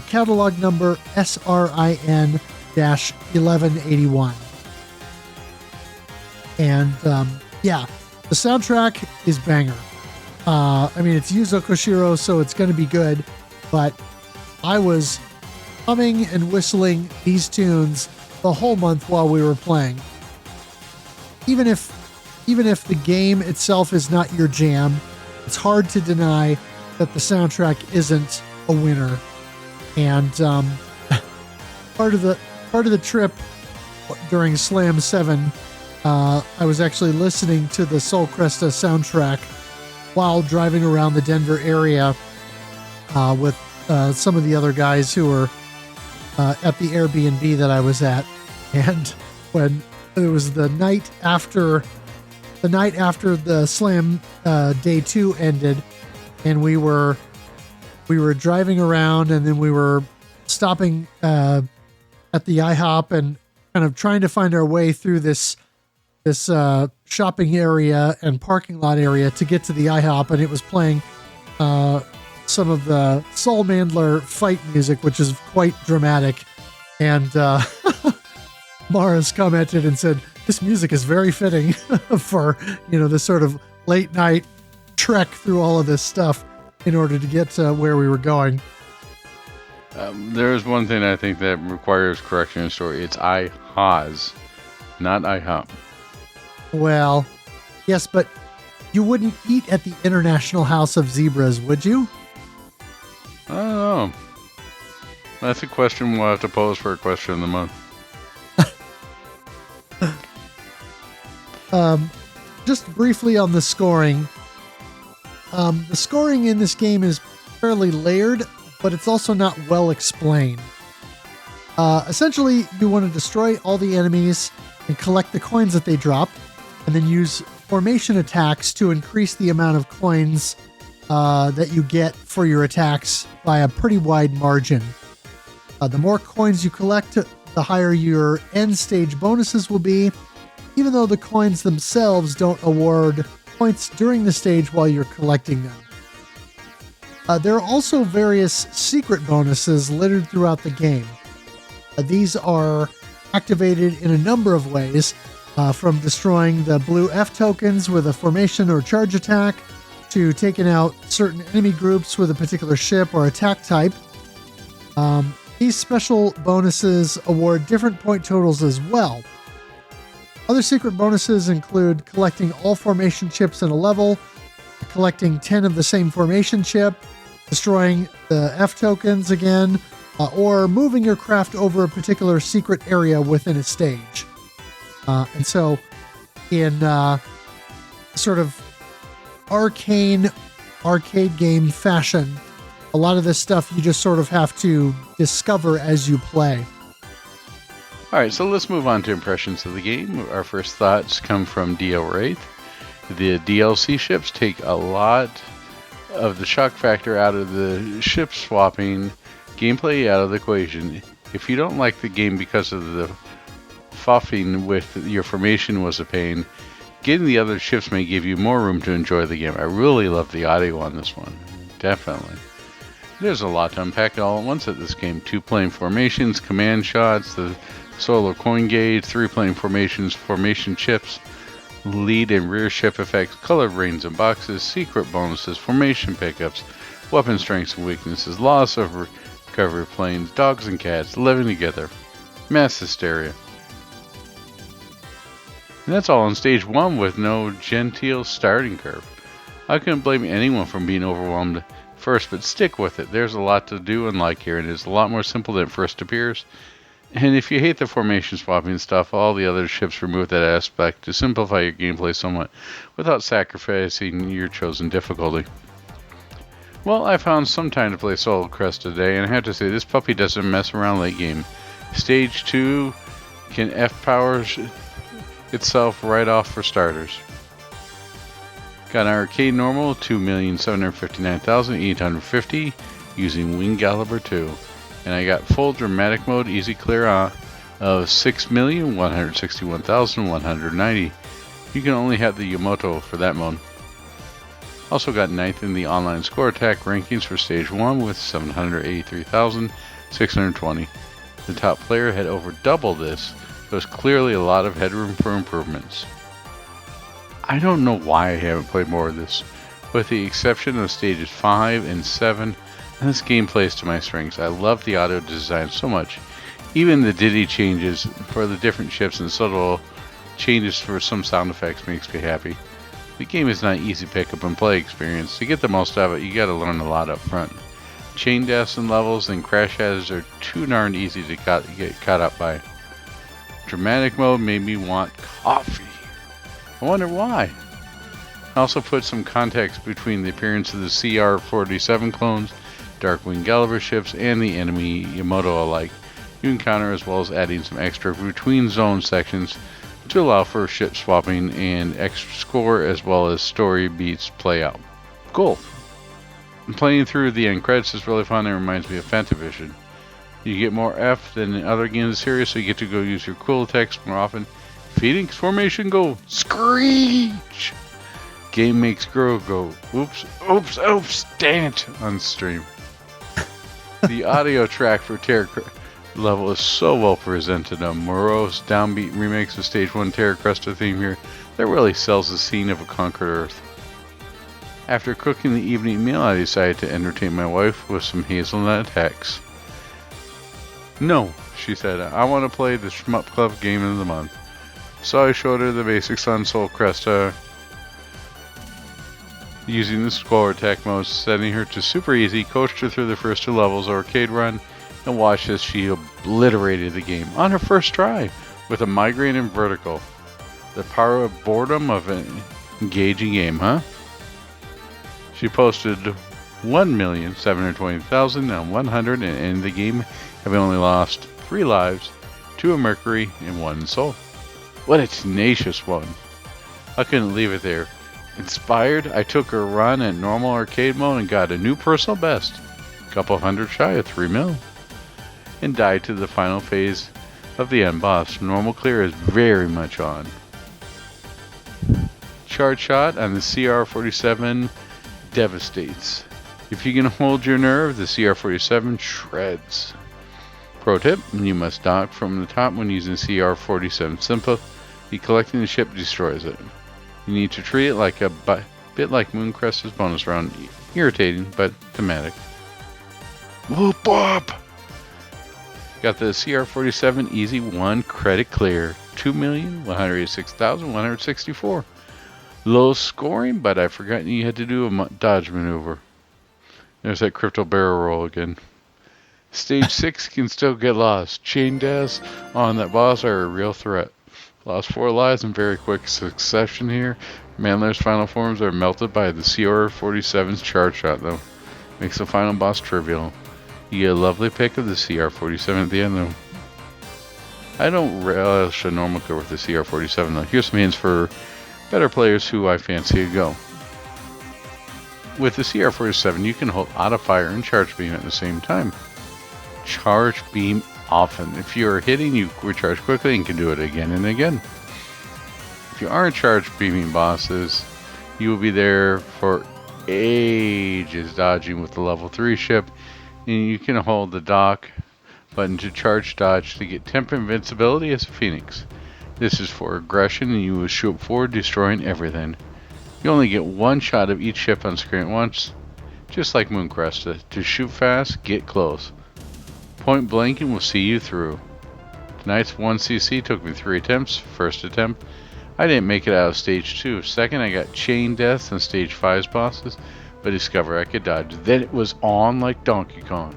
B: catalog number SRIN-1181. And the soundtrack is banger. It's Yuzo Koshiro, so it's going to be good, but I was humming and whistling these tunes the whole month while we were playing. Even if the game itself is not your jam, it's hard to deny that the soundtrack isn't a winner. And part of the trip during Slam 7, I was actually listening to the Sol Cresta soundtrack while driving around the Denver area with some of the other guys who were at the Airbnb that I was at. And when it was the night after the Slam Day 2 ended, and we were driving around, and then we were stopping at the IHOP and kind of trying to find our way through this shopping area and parking lot area to get to the IHOP, and it was playing some of the Soul Mandler fight music, which is quite dramatic. And Mars commented and said, "This music is very fitting for, this sort of late night trek through all of this stuff in order to get to where we were going."
A: There's one thing I think that requires correction in the story. It's IHOZ, not IHOP.
B: Well, yes, but you wouldn't eat at the International House of Zebras, would you?
A: I don't know. That's a question we'll have to pose for a question of the month.
B: Just briefly on the scoring. The scoring in this game is fairly layered, but it's also not well explained. Essentially, you want to destroy all the enemies and collect the coins that they drop, and then use formation attacks to increase the amount of coins that you get for your attacks by a pretty wide margin. The more coins you collect, the higher your end stage bonuses will be, even though the coins themselves don't award points during the stage while you're collecting them. There are also various secret bonuses littered throughout the game. These are activated in a number of ways, from destroying the blue F tokens with a formation or charge attack, to taking out certain enemy groups with a particular ship or attack type. These special bonuses award different point totals as well. Other secret bonuses include collecting all formation chips in a level, collecting 10 of the same formation chip, destroying the F tokens again, or moving your craft over a particular secret area within a stage. And so, in sort of arcade game fashion, a lot of this stuff you just sort of have to discover as you play.
A: Alright, so let's move on to impressions of the game. Our first thoughts come from DL Wraith. The DLC ships take a lot of the shock factor out of the ship swapping gameplay out of the equation. If you don't like the game because of the fuffing with your formation was a pain, getting the other ships may give you more room to enjoy the game. I really love the audio on this one. Definitely. There's a lot to unpack all at once at this game. 2-plane formations, command shots, the solar coin gauge, 3-plane formations, formation chips, lead and rear ship effects, colored rings and boxes, secret bonuses, formation pickups, weapon strengths and weaknesses, loss of recovery planes, dogs and cats living together, mass hysteria. And that's all on stage 1 with no genteel starting curve. I couldn't blame anyone for being overwhelmed first, but stick with it. There's a lot to do and like here, and it's a lot more simple than it first appears. And if you hate the formation swapping stuff, all the other ships remove that aspect to simplify your gameplay somewhat without sacrificing your chosen difficulty. Well, I found some time to play solo Cresta today, and I have to say this puppy doesn't mess around late game. Stage 2 can F-power itself right off for starters. Got an arcade normal 2,759,850 using Wing Gallivre 2. And I got full dramatic mode easy clear on of 6,161,190. You can only have the Yamato for that mode. Also got 9th in the online score attack rankings for stage 1 with 783,620. The top player had over double this. There's clearly a lot of headroom for improvements. I don't know why I haven't played more of this. With the exception of stages 5 and 7, and this game plays to my strengths. I love the audio design so much. Even the Diddy changes for the different ships and subtle changes for some sound effects makes me happy. The game is not an easy pick-up and play experience. To get the most out of it, you gotta learn a lot up front. Chain deaths and levels and crash hazards are too darn easy to get caught up by. Dramatic mode made me want coffee. I wonder why. I also put some context between the appearance of the CR-47 clones, Darkwing Gallivre ships, and the enemy Yamato alike. You encounter, as well as adding some extra between zone sections to allow for ship swapping and extra score, as well as story beats play out. Cool. And playing through the end credits is really fun. It reminds me of Fantavision. You get more F than in other games of the series, so you get to go use your cool attacks more often. Phoenix formation go screech. Game makes Grow go oops, dang it on stream. The audio track for Terra level is so well presented. A morose, downbeat remix of Stage 1 Terra Cresta theme here that really sells the scene of a conquered Earth. After cooking the evening meal, I decided to entertain my wife with some hazelnut Hex. No, she said, I want to play the Shmup Club game of the month. So I showed her the basics on Soul Cresta, using the score attack mode, setting her to super easy, coached her through the first 2 levels of arcade run, and watched as she obliterated the game on her first try with a migraine and vertical. The power of boredom of an engaging game, huh? She posted 1,720,100 and ended the game having only lost 3 lives, 2 of Mercury, and 1 soul. What a tenacious one. I couldn't leave it there. Inspired, I took a run at normal arcade mode and got a new personal best, a couple hundred shy of 3 mil, and died to the final phase of the end boss. Normal clear is very much on. Charge shot on the CR47 devastates. If you can hold your nerve, the CR47 shreds. Pro tip, you must dock from the top when using CR47 Simple. Collecting the ship destroys it. You need to treat it like a bit like Moon Cresta's bonus round. Irritating, but thematic. Whoop whoop! Got the CR47 Easy 1 credit clear. 2,186,164. Low scoring, but I forgot you had to do a dodge maneuver. There's that crypto barrel roll again. Stage 6 can still get lost. Chain deaths on that boss are a real threat. Lost 4 lives in very quick succession here. Mandler's final forms are melted by the CR47's charge shot though. Makes the final boss trivial. You get a lovely pick of the CR47 at the end though. I don't relish a normal clear with the CR47 though. Here's some hints for better players who I fancy to go. With the CR47 you can hold auto fire and charge beam at the same time. Charge beam often. If you are hitting, you recharge quickly and can do it again and again. If you aren't charge beaming bosses, you will be there for ages dodging with the level 3 ship, and you can hold the dock button to charge dodge to get temp invincibility as a phoenix. This is for aggression and you will shoot forward destroying everything. You only get one shot of each ship on screen at once, just like Moon Cresta. To shoot fast, get close. Point blanking will see you through. Tonight's 1cc took me 3 attempts. First attempt, I didn't make it out of stage 2. Second, I got chain deaths in stage 5's bosses, but discovered I could dodge. Then it was on like Donkey Kong.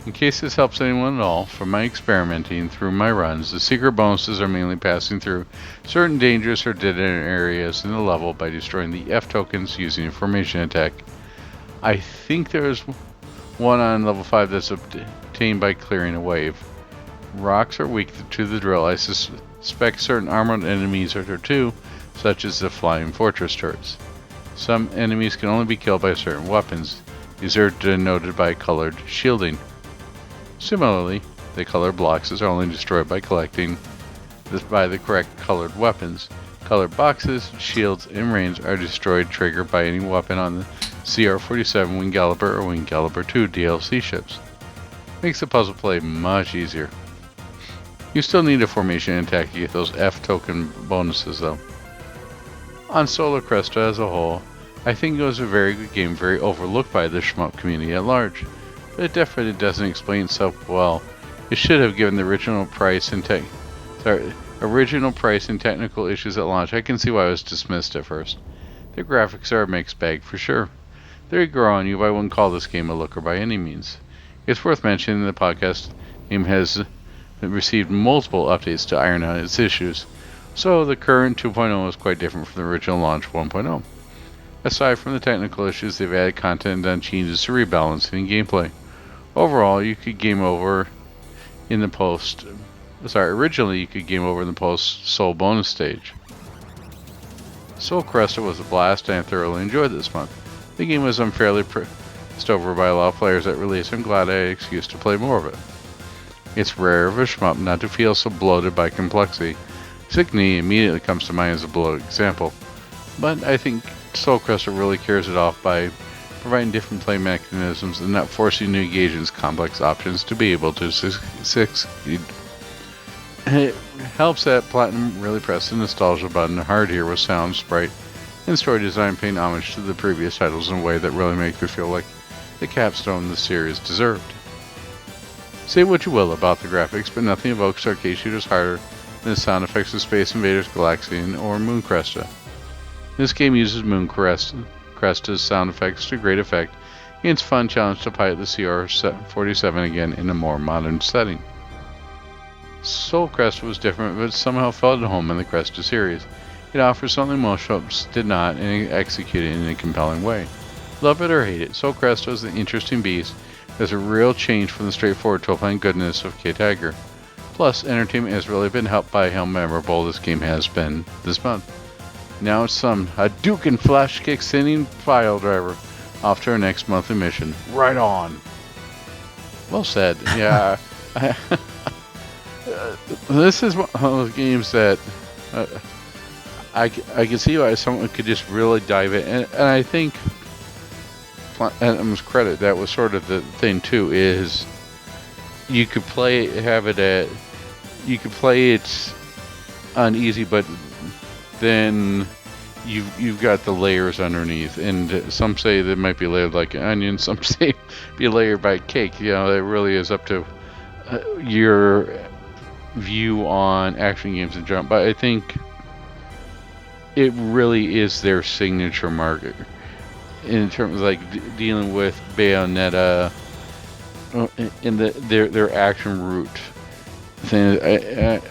A: In case this helps anyone at all, from my experimenting through my runs, the secret bonuses are mainly passing through certain dangerous or dead end areas in the level by destroying the F tokens using a formation attack. I think there's one on level 5 that's obtained by clearing a wave. Rocks are weak to the drill. I suspect certain armored enemies are there too, such as the flying fortress turrets. Some enemies can only be killed by certain weapons. These are denoted by colored shielding. Similarly, the colored blocks are only destroyed by collecting by the correct colored weapons. Colored boxes, shields, and rings are destroyed triggered by any weapon on the CR47 Wing Galloper or Wing Galloper 2 DLC ships. Makes the puzzle play much easier. You still need a formation attack to get those F token bonuses though. On Solar Cresta as a whole, I think it was a very good game, very overlooked by the shmup community at large. But it definitely doesn't explain itself well. It should have given the original price and technical issues at launch. I can see why it was dismissed at first. The graphics are a mixed bag for sure. There you go on you, but I wouldn't call this game a looker by any means. It's worth mentioning the podcast game has received multiple updates to iron out its issues, so the current 2.0 is quite different from the original launch 1.0. Aside from the technical issues, they've added content and done changes to rebalancing and gameplay. Overall, you could game over in the originally you could game over in the post-Soul bonus stage. Soul Cresta was a blast and I thoroughly enjoyed this month. The game was unfairly passed over by a lot of players at release. I'm glad I had an excuse to play more of it. It's rare of a shmup not to feel so bloated by complexity. Sick Knee immediately comes to mind as a bloated example, but I think Soul Cresta really carries it off by providing different play mechanisms and not forcing you to engage in complex options to be able to succeed. It helps that Platinum really pressed the nostalgia button hard here with sound, sprite, and story design paying homage to the previous titles in a way that really makes me feel like the capstone the series deserved. Say what you will about the graphics, but nothing evokes arcade shooters harder than the sound effects of Space Invaders, Galaxian, or Moon Cresta. This game uses Moon Cresta's sound effects to great effect, and it's a fun challenge to pilot the CR47 again in a more modern setting. Soul Cresta was different, but somehow felt at home in the Cresta series. It offers something most shops did not, and it executed it in a compelling way. Love it or hate it, Soul Cresta is an interesting beast. There's a real change from the straightforward 12-line goodness of K-Tiger. Plus, entertainment has really been helped by how memorable this game has been this month. Now it's some Hadouken Flash Kick sending file driver off to our next monthly mission. Right on. Well said. Yeah. This is one of those games that I can see why someone could just really dive in. And I think, Platinum's credit, that was sort of the thing too, is you could play it on easy, but then you've got the layers underneath, and some say they might be layered like an onion, some say be layered by cake. You know, it really is up to your view on action games in general. But I think it really is their signature market in terms of like dealing with Bayonetta in their action route thing.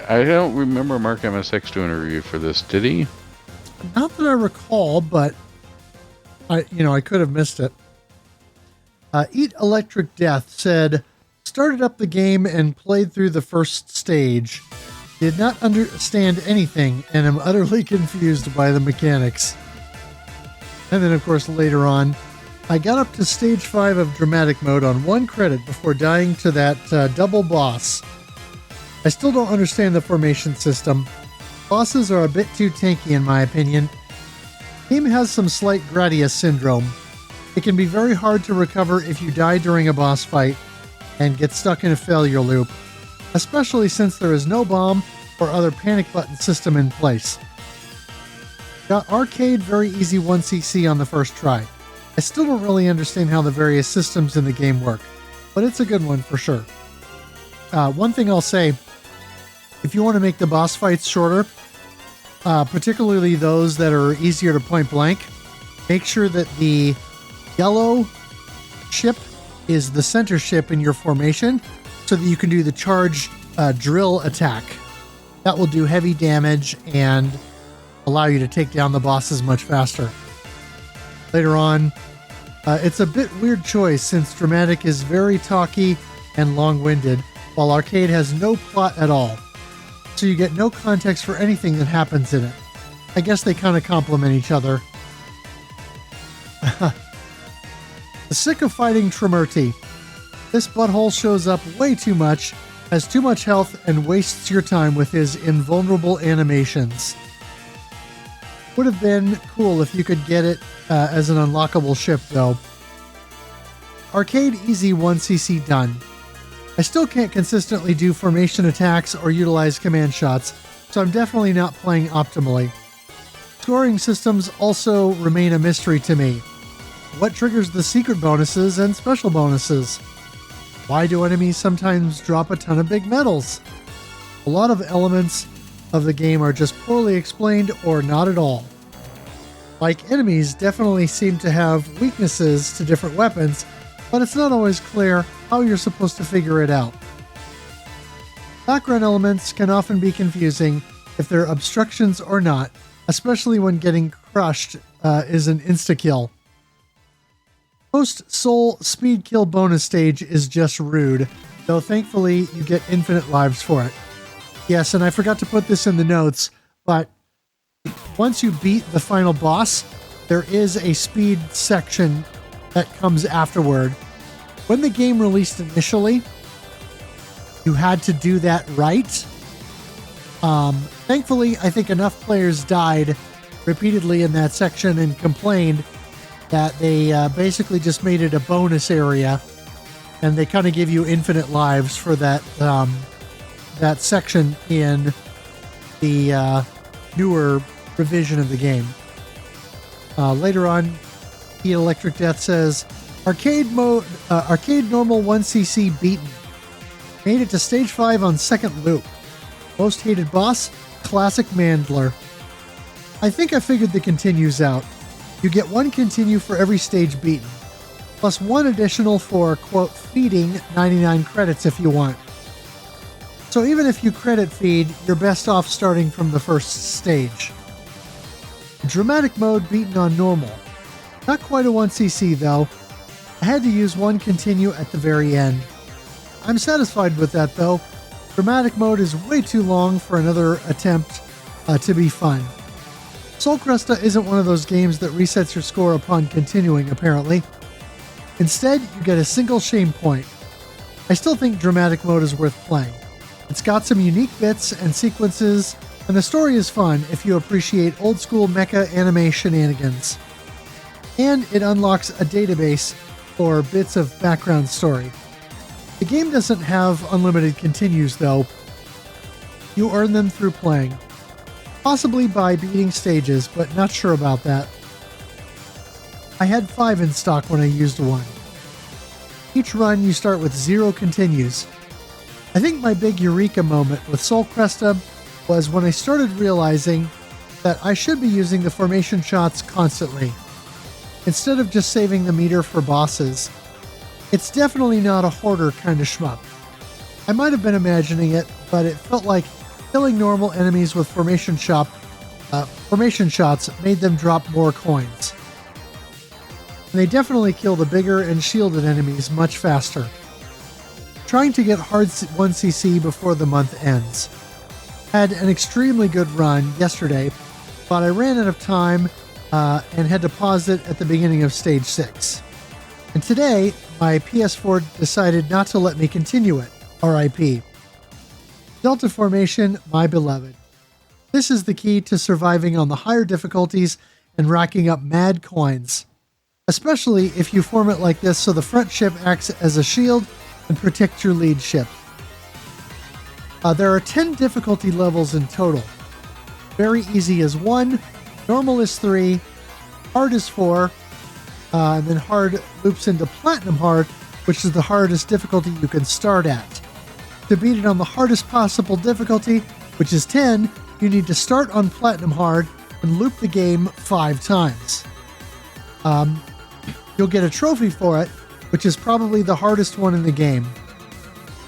A: I don't remember Mark MSX doing a review for this. Did he?
B: Not that I recall, but I could have missed it. Eat Electric Death said, started up the game and played through the first stage. Did not understand anything and am utterly confused by the mechanics. And then, of course, later on, I got up to stage 5 of dramatic mode on 1 credit before dying to that double boss. I still don't understand the formation system. Bosses are a bit too tanky in my opinion. The game has some slight Gradius syndrome. It can be very hard to recover if you die during a boss fight and get stuck in a failure loop, especially since there is no bomb or other panic button system in place. Got arcade very easy 1cc on the first try. I still don't really understand how the various systems in the game work, but it's a good one for sure. One thing I'll say, if you want to make the boss fights shorter, particularly those that are easier to point blank, make sure that the yellow ship is the center ship in your formation so that you can do the charge drill attack. That will do heavy damage and allow you to take down the bosses much faster. Later on, it's a bit weird choice since Dramatic is very talky and long-winded, while Arcade has no plot at all. So you get no context for anything that happens in it. I guess they kind of complement each other. Sick of fighting Tremurti. This butthole shows up way too much, has too much health, and wastes your time with his invulnerable animations. Would have been cool if you could get it as an unlockable ship, though. Arcade easy 1cc done. I still can't consistently do formation attacks or utilize command shots, so I'm definitely not playing optimally. Scoring systems also remain a mystery to me. What triggers the secret bonuses and special bonuses? Why do enemies sometimes drop a ton of big medals? A lot of elements of the game are just poorly explained or not at all. Like, enemies definitely seem to have weaknesses to different weapons, but it's not always clear how you're supposed to figure it out. Background elements can often be confusing if they're obstructions or not, especially when getting crushed is an insta-kill. Post-soul speed kill bonus stage is just rude, though thankfully you get infinite lives for it. Yes, and I forgot to put this in the notes, but once you beat the final boss, there is a speed section that comes afterward. When the game released initially, you had to do that right. Thankfully, I think enough players died repeatedly in that section and complained that they basically just made it a bonus area, and they kind of give you infinite lives for that that section in the newer revision of the game. Later on, Eat Electric Death says, arcade normal 1cc beaten. Made it to stage 5 on second loop. Most hated boss, classic Mandler. I think I figured the continues out. You get 1 continue for every stage beaten, plus 1 additional for, quote, feeding 99 credits if you want. So even if you credit feed, you're best off starting from the first stage. Dramatic mode beaten on normal. Not quite a 1cc though. I had to use 1 continue at the very end. I'm satisfied with that though. Dramatic mode is way too long for another attempt to be fun. Sol Cresta isn't one of those games that resets your score upon continuing, apparently. Instead, you get a single shame point. I still think dramatic mode is worth playing. It's got some unique bits and sequences, and the story is fun if you appreciate old-school mecha anime shenanigans. And it unlocks a database for bits of background story. The game doesn't have unlimited continues, though. You earn them through playing. Possibly by beating stages, but not sure about that. I had 5 in stock when I used one. Each run you start with 0 continues. I think my big eureka moment with Sol Cresta was when I started realizing that I should be using the formation shots constantly, instead of just saving the meter for bosses. It's definitely not a hoarder kind of shmup. I might have been imagining it, but it felt like killing normal enemies with formation shots made them drop more coins. And they definitely kill the bigger and shielded enemies much faster. Trying to get hard 1cc before the month ends. Had an extremely good run yesterday, but I ran out of time and had to pause it at the beginning of stage 6. And today, my PS4 decided not to let me continue it. RIP. Delta Formation, my beloved. This is the key to surviving on the higher difficulties and racking up mad coins. Especially if you form it like this so the front ship acts as a shield and protects your lead ship. There are 10 difficulty levels in total. Very easy is 1, normal is 3, hard is 4, and then hard loops into platinum hard, which is the hardest difficulty you can start at. To beat it on the hardest possible difficulty, which is 10, you need to start on platinum hard and loop the game 5 times. You'll get a trophy for it, which is probably the hardest one in the game,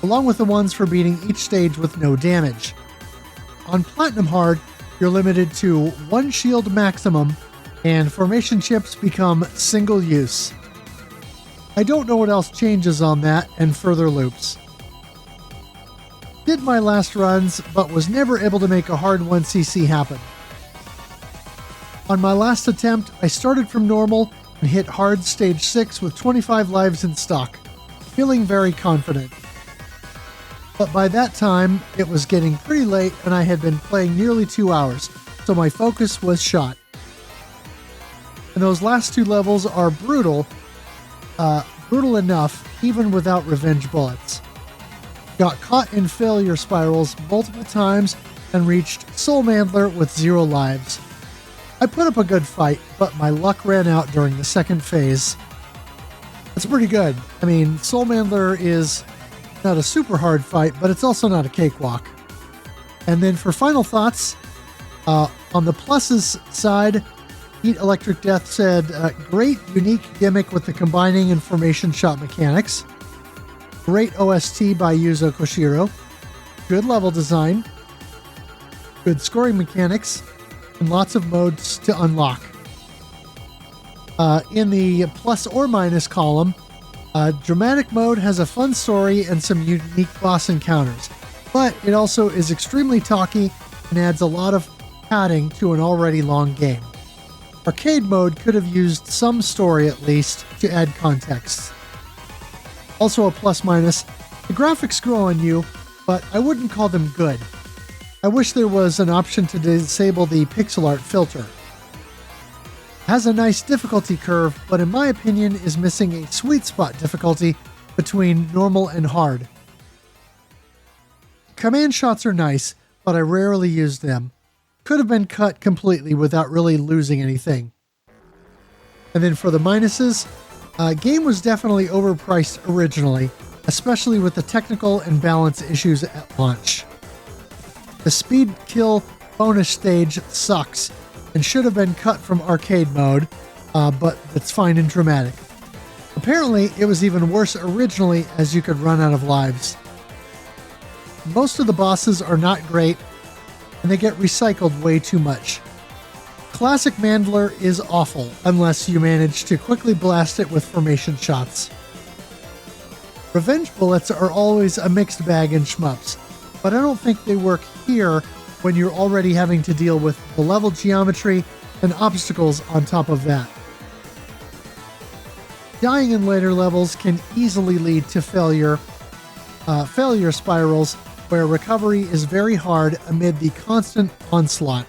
B: along with the ones for beating each stage with no damage. On platinum hard, you're limited to 1 shield maximum, and formation chips become single use. I don't know what else changes on that and further loops. Did my last runs, but was never able to make a hard 1cc happen. On my last attempt, I started from normal and hit hard stage 6 with 25 lives in stock, feeling very confident. But by that time, it was getting pretty late and I had been playing nearly 2 hours, so my focus was shot. And those last 2 levels are brutal enough even without revenge bullets. Got caught in failure spirals multiple times and reached Soul Mandler with 0 lives. I put up a good fight, but my luck ran out during the second phase. That's pretty good. I mean, Soul Mandler is not a super hard fight, but it's also not a cakewalk. And then for final thoughts, on the pluses side, Heat Electric Death said, great unique gimmick with the combining and formation shot mechanics. Great OST by Yuzo Koshiro. Good level design. Good scoring mechanics. And lots of modes to unlock. In the plus or minus column, dramatic mode has a fun story and some unique boss encounters, but it also is extremely talky and adds a lot of padding to an already long game. Arcade mode could have used some story at least to add context. Also a plus minus, the graphics grow on you, but I wouldn't call them good. I wish there was an option to disable the pixel art filter. Has a nice difficulty curve, but in my opinion is missing a sweet spot difficulty between normal and hard. Command shots are nice, but I rarely use them. Could have been cut completely without really losing anything. And then for the minuses, game was definitely overpriced originally, especially with the technical and balance issues at launch. The speed kill bonus stage sucks and should have been cut from arcade mode, but it's fine in dramatic. Apparently, it was even worse originally as you could run out of lives. Most of the bosses are not great, and they get recycled way too much. Classic Mandler is awful unless you manage to quickly blast it with formation shots. Revenge bullets are always a mixed bag in shmups. but I don't think they work here when you're already having to deal with the level geometry and obstacles on top of that. Dying in later levels can easily lead to failure spirals where recovery is very hard amid the constant onslaught.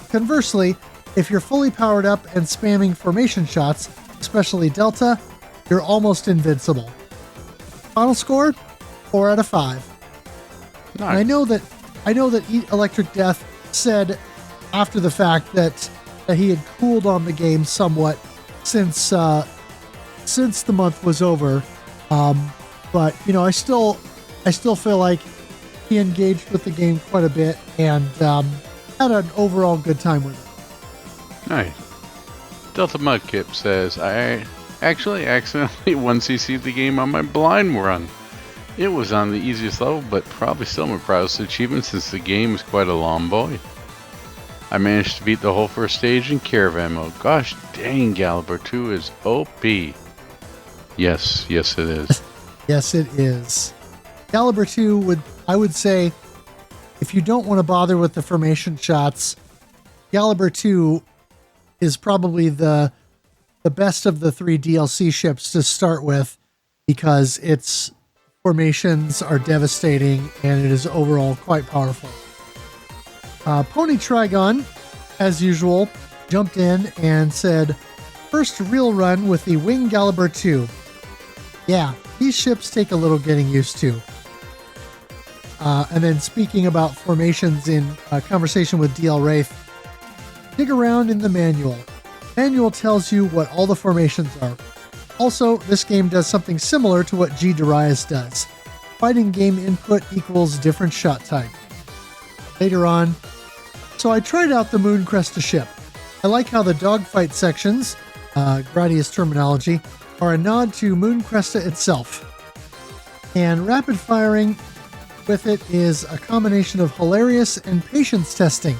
B: Conversely, if you're fully powered up and spamming formation shots, especially Delta, you're almost invincible. Final score, 4 out of 5.
A: Nice.
B: And I know that Eat Electric Death said after the fact that he had cooled on the game somewhat since the month was over. But I still feel like he engaged with the game quite a bit and had an overall good time with it.
A: Nice. Delta Mudkip says, I actually accidentally 1cc'd the game on my blind run. It was on the easiest level, but probably still my proudest achievement since the game is quite a long boy. I managed to beat the whole first stage in caravan mode. Gosh dang, Gallibor 2 is OP. Yes it is.
B: Yes, it is. Gallibor 2 I would say, if you don't want to bother with the formation shots, Gallibor 2 is probably the best of the 3 DLC ships to start with because its formations are devastating and it is overall quite powerful. Pony Trigon, as usual, jumped in and said, first real run with the Wing Gallibor 2. Yeah, these ships take a little getting used to. And then speaking about formations in a conversation with DL Wraith, dig around in the manual. Manual tells you what all the formations are. Also, this game does something similar to what G. Darius does. Fighting game input equals different shot type. Later on, so I tried out the Moon Cresta ship. I like how the dogfight sections, Gradius terminology, are a nod to Moon Cresta itself. And rapid firing with it is a combination of hilarious and patience testing.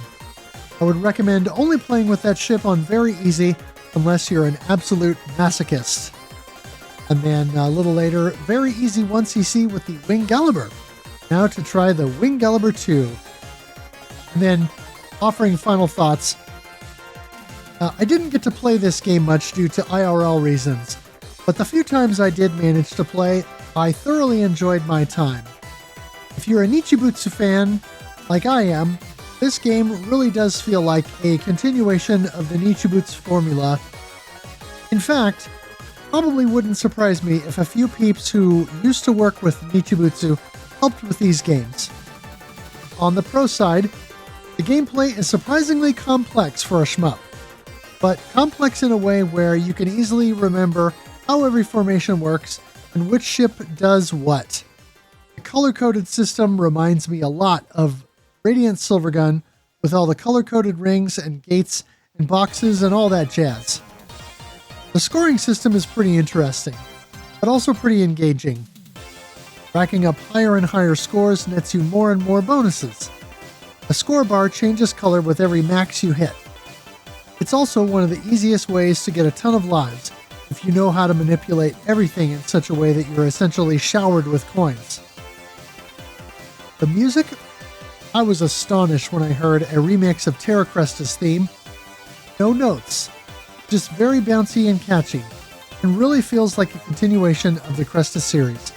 B: I would recommend only playing with that ship on very easy unless you're an absolute masochist. And then a little later, very easy 1cc with the Wing Gallibor. Now to try the Wing Gallibor 2. And then offering final thoughts. I didn't get to play this game much due to IRL reasons, but the few times I did manage to play, I thoroughly enjoyed my time. If you're a Nichibutsu fan, like I am, this game really does feel like a continuation of the Nichibutsu formula. In fact, probably wouldn't surprise me if a few peeps who used to work with Nichibutsu helped with these games. On the pro side, the gameplay is surprisingly complex for a shmup, but complex in a way where you can easily remember how every formation works and which ship does what. The color-coded system reminds me a lot of Radiant Silvergun with all the color-coded rings and gates and boxes and all that jazz. The scoring system is pretty interesting, but also pretty engaging. Racking up higher and higher scores nets you more and more bonuses. The score bar changes color with every max you hit. It's also one of the easiest ways to get a ton of lives if you know how to manipulate everything in such a way that you're essentially showered with coins. The music? I was astonished when I heard a remix of Terra Cresta's theme. No notes, just very bouncy and catchy, and really feels like a continuation of the Cresta series.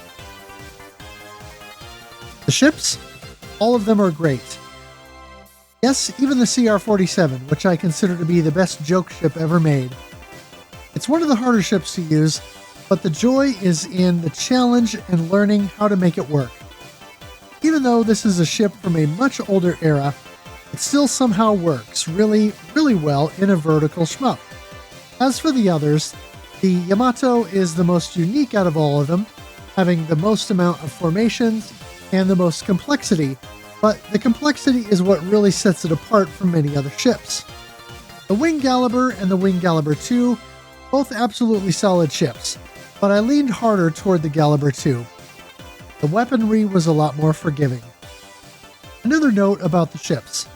B: The ships? All of them are great. Yes, even the CR-47, which I consider to be the best joke ship ever made. It's one of the harder ships to use, but the joy is in the challenge and learning how to make it work. Even though this is a ship from a much older era, it still somehow works really, really well in a vertical shmup. As for the others, the Yamato is the most unique out of all of them, having the most amount of formations and the most complexity, but the complexity is what really sets it apart from many other ships. The Wing Gallibor and the Wing Gallibor 2, both absolutely solid ships, but I leaned harder toward the Gallibor 2. The weaponry was a lot more forgiving. Another note about the ships.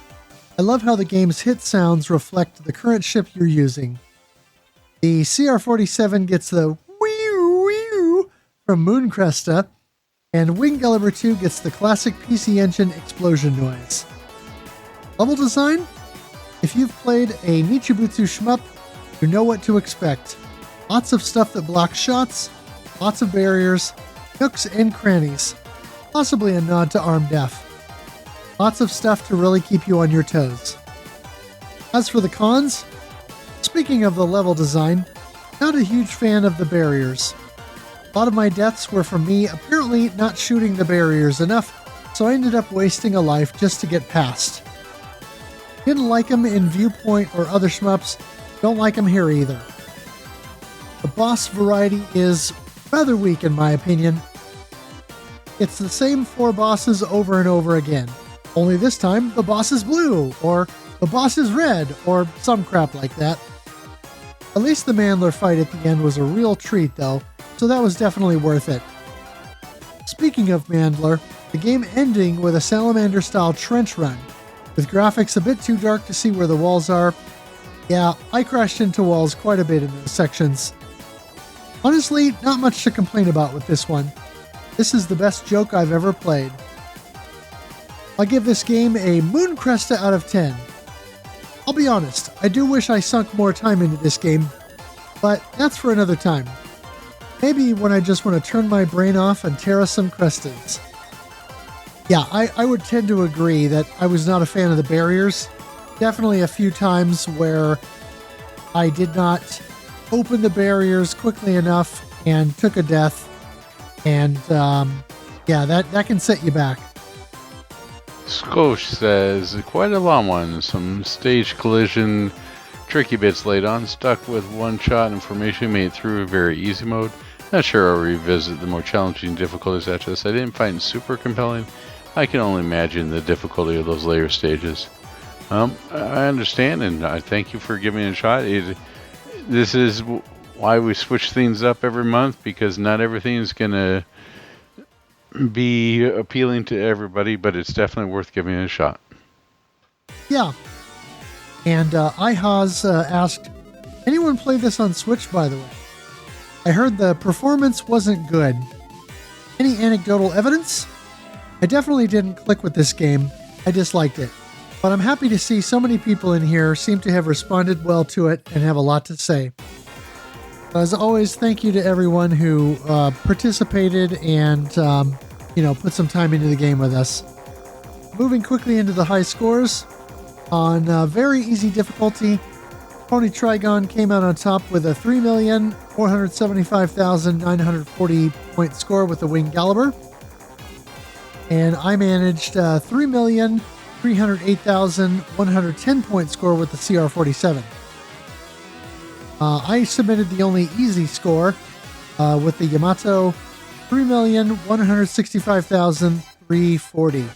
B: I love how the game's hit sounds reflect the current ship you're using. The CR-47 gets the wee-oo from Moon Cresta, and Wing Gulliver 2 gets the classic PC Engine explosion noise. Level design? If you've played a Nichibutsu shmup, you know what to expect. Lots of stuff that blocks shots, lots of barriers, nooks and crannies, possibly a nod to Arm Def. Lots of stuff to really keep you on your toes. As for the cons, speaking of the level design, not a huge fan of the barriers. A lot of my deaths were from me apparently not shooting the barriers enough, so I ended up wasting a life just to get past. Didn't like them in Viewpoint or other shmups, don't like them here either. The boss variety is rather weak in my opinion. It's the same 4 bosses over and over again, only this time the boss is blue, or the boss is red, or some crap like that. At least the Mandler fight at the end was a real treat though, so that was definitely worth it. Speaking of Mandler, the game ending with a Salamander-style trench run, with graphics a bit too dark to see where the walls are. Yeah, I crashed into walls quite a bit in those sections. Honestly, not much to complain about with this one. This is the best joke I've ever played. I'll give this game a Moon Cresta out of 10. I'll be honest, I do wish I sunk more time into this game, but that's for another time. Maybe when I just want to turn my brain off and tear us some Crestas. Yeah, I would tend to agree that I was not a fan of the barriers. Definitely a few times where I did not open the barriers quickly enough and took a death. And yeah, that can set you back.
A: Skosh says, quite a long one. Some stage collision, tricky bits laid on, stuck with one shot information made through very easy mode. Not sure I'll revisit the more challenging difficulties after this. I didn't find it super compelling. I can only imagine the difficulty of those later stages. I understand, and I thank you for giving it a shot. This is why we switch things up every month, because not everything is going to be appealing to everybody, but it's definitely worth giving it a shot.
B: Yeah. And iHaz asked, anyone play this on Switch, by the way? I heard the performance wasn't good. Any anecdotal evidence? I definitely didn't click with this game. I disliked it. But I'm happy to see so many people in here seem to have responded well to it and have a lot to say. As always, thank you to everyone who participated and put some time into the game with us. Moving quickly into the high scores. On very easy difficulty, Pony Trigon came out on top with a 3,475,940 point score with the Wing Gulliver. And I managed 3,308,110 point score with the CR47. I submitted the only easy score with the Yamato, 3,165,340.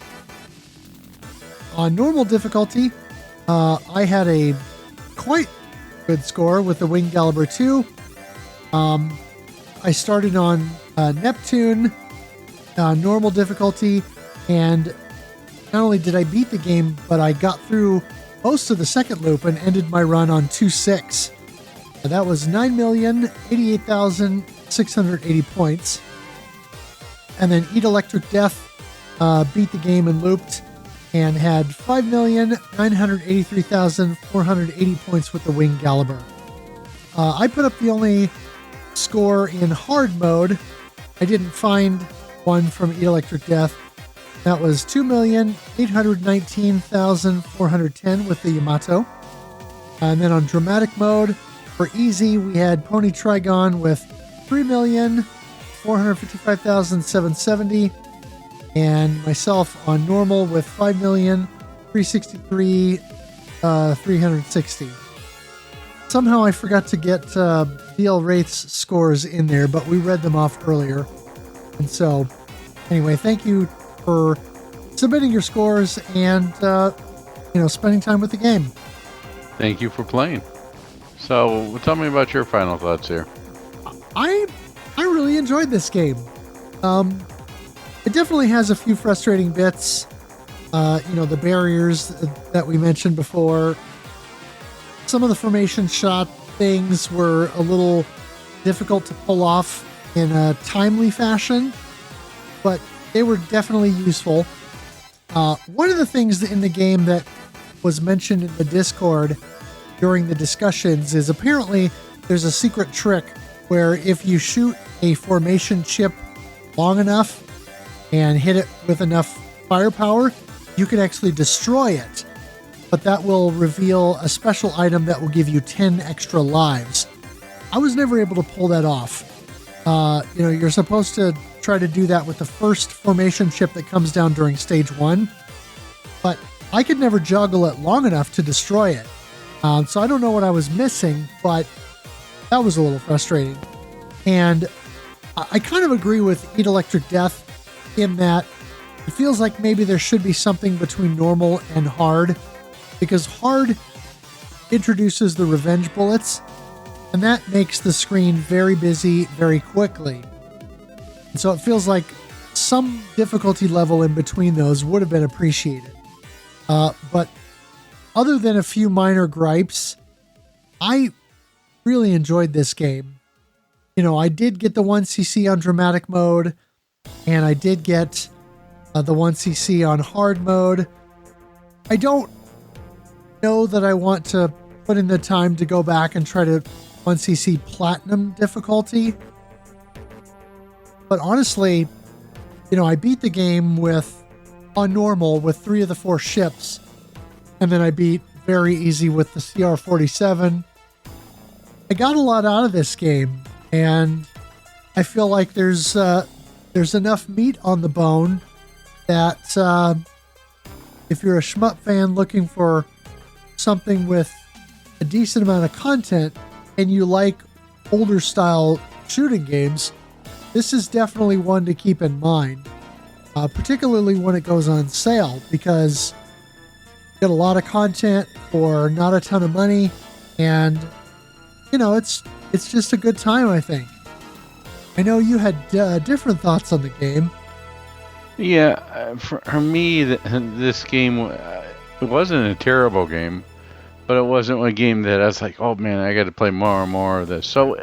B: On normal difficulty, I had a quite good score with the Wing Gulliver 2. I started on Neptune, normal difficulty, and not only did I beat the game, but I got through most of the second loop and ended my run on 2-6. That was 9,088,680 points. And then Eat Electric Death beat the game and looped and had 5,983,480 points with the Wing Gulliver. I put up the only score in hard mode. I didn't find one from Eat Electric Death. That was 2,819,410 with the Yamato. And then on dramatic mode, for easy, we had Pony Trigon with 3,455,770, and myself on normal with 5,363,360. Somehow I forgot to get DL Wraith's scores in there, but we read them off earlier. And so, anyway, thank you for submitting your scores and spending time with the game.
A: Thank you for playing. So, tell me about your final thoughts here.
B: I really enjoyed this game. It definitely has a few frustrating bits. The barriers that we mentioned before. Some of the formation shot things were a little difficult to pull off in a timely fashion. but they were definitely useful. One of the things in the game that was mentioned in the Discord during the discussions is apparently there's a secret trick where if you shoot a formation chip long enough and hit it with enough firepower, you can actually destroy it. But that will reveal a special item that will give you 10 extra lives. I was never able to pull that off. You're supposed to try to do that with the first formation chip that comes down during stage 1, but I could never juggle it long enough to destroy it. So I don't know what I was missing, but that was a little frustrating. And I kind of agree with Eat Electric Death in that it feels like maybe there should be something between normal and hard, because hard introduces the revenge bullets, and that makes the screen very busy very quickly. And so it feels like some difficulty level in between those would have been appreciated. But other than a few minor gripes, I really enjoyed this game. I did get the 1cc on dramatic mode, and I did get the 1cc on hard mode. I don't know that I want to put in the time to go back and try to 1cc platinum difficulty. But honestly, I beat the game on normal with 3 of the 4 ships, and then I beat very easy with the CR-47. I got a lot out of this game, and I feel like there's enough meat on the bone that if you're a shmup fan looking for something with a decent amount of content and you like older style shooting games, this is definitely one to keep in mind, particularly when it goes on sale, because you get a lot of content for not a ton of money, and it's just a good time, I think. I know you had different thoughts on the game.
A: Yeah, for me, this game, it wasn't a terrible game, but it wasn't a game that I was like, oh man, I got to play more and more of this. So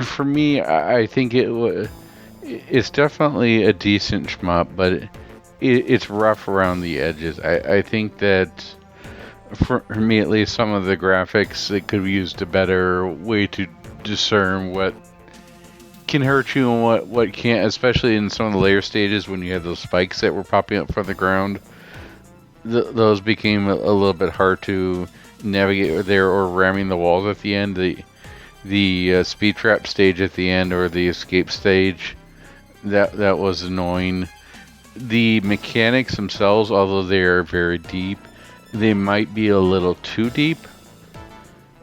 A: for me, I think it's definitely a decent shmup, but it's rough around the edges. I think that for me, at least, some of the graphics, it could be used a better way to discern what can hurt you and what can't, especially in some of the later stages when you had those spikes that were popping up from the ground. Those became a little bit hard to navigate there, or ramming the walls at the end. The speed trap stage at the end, or the escape stage, that was annoying. The mechanics themselves, although they are very deep, they might be a little too deep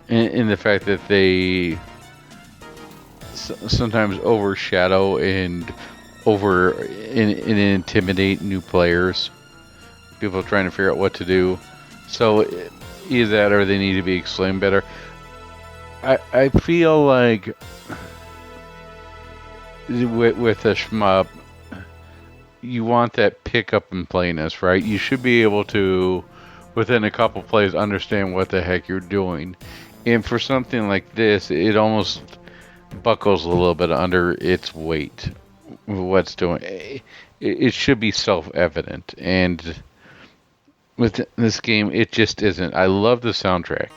A: in the fact that they sometimes overshadow and intimidate new players, people trying to figure out what to do. So either that, or they need to be explained better. I feel like with a shmup, you want that pickup and playness, right? You should be able to, within a couple plays, understand what the heck you're doing. And for something like this, it almost buckles a little bit under its weight. What's doing, it should be self-evident, and with this game, it just isn't. I love the soundtrack.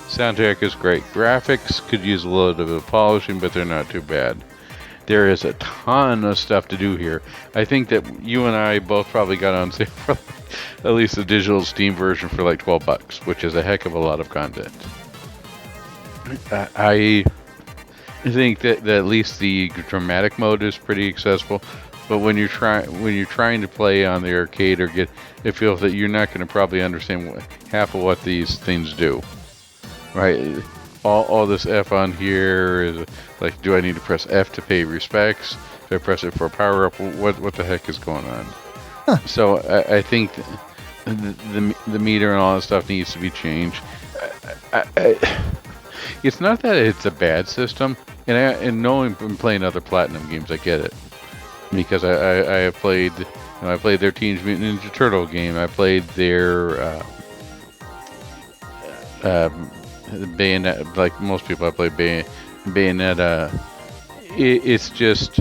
A: Soundtrack is great. Graphics could use a little bit of polishing, but they're not too bad. There is a ton of stuff to do here. I think that you and I both probably got on sale for at least the digital Steam version for like $12, which is a heck of a lot of content. I think that at least the dramatic mode is pretty accessible, but when you're trying to play on the arcade or get a feel that you're not going to probably understand half of what these things do, right? All this F on here is like, do I need to press F to pay respects? Do I press it for a power up? What the heck is going on? Huh. So I think the meter and all that stuff needs to be changed. It's not that it's a bad system, and knowing from playing other Platinum games, I get it, because I have played. I played their Teenage Mutant Ninja Turtle game. I played their Bayonetta. Like most people, I played Bayonetta. It's just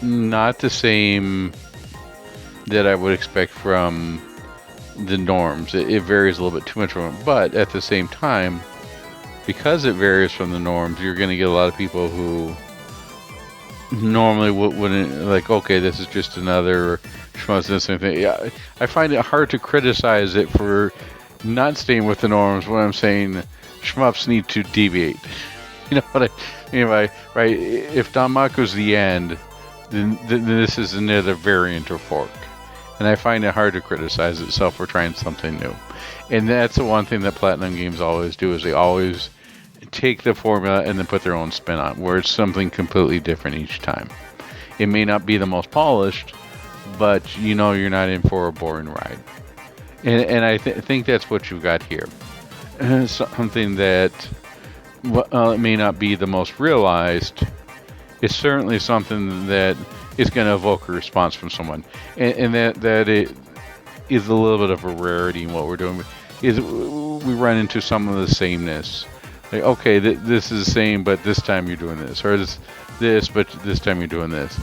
A: not the same that I would expect from the norms. It varies a little bit too much from it, but at the same time, because it varies from the norms, you're going to get a lot of people who normally wouldn't, like, okay, this is just another schmutz, this same thing. Yeah, I find it hard to criticize it for not staying with the norms when I'm saying shmups need to deviate. You know what I mean? Right? If Danmaku's the end, then this is another variant or fork. And I find it hard to criticize itself for trying something new. And that's the one thing that Platinum Games always do, is they always take the formula and then put their own spin on it, where it's something completely different each time. It may not be the most polished, but you know you're not in for a boring ride. And I think that's what you've got here. Something that it may not be the most realized, it's certainly something that is going to evoke a response from someone. And that it is a little bit of a rarity in what we're doing. Is we run into some of the sameness. Like, okay, this is the same, but this time you're doing this. Or this, but this time you're doing this.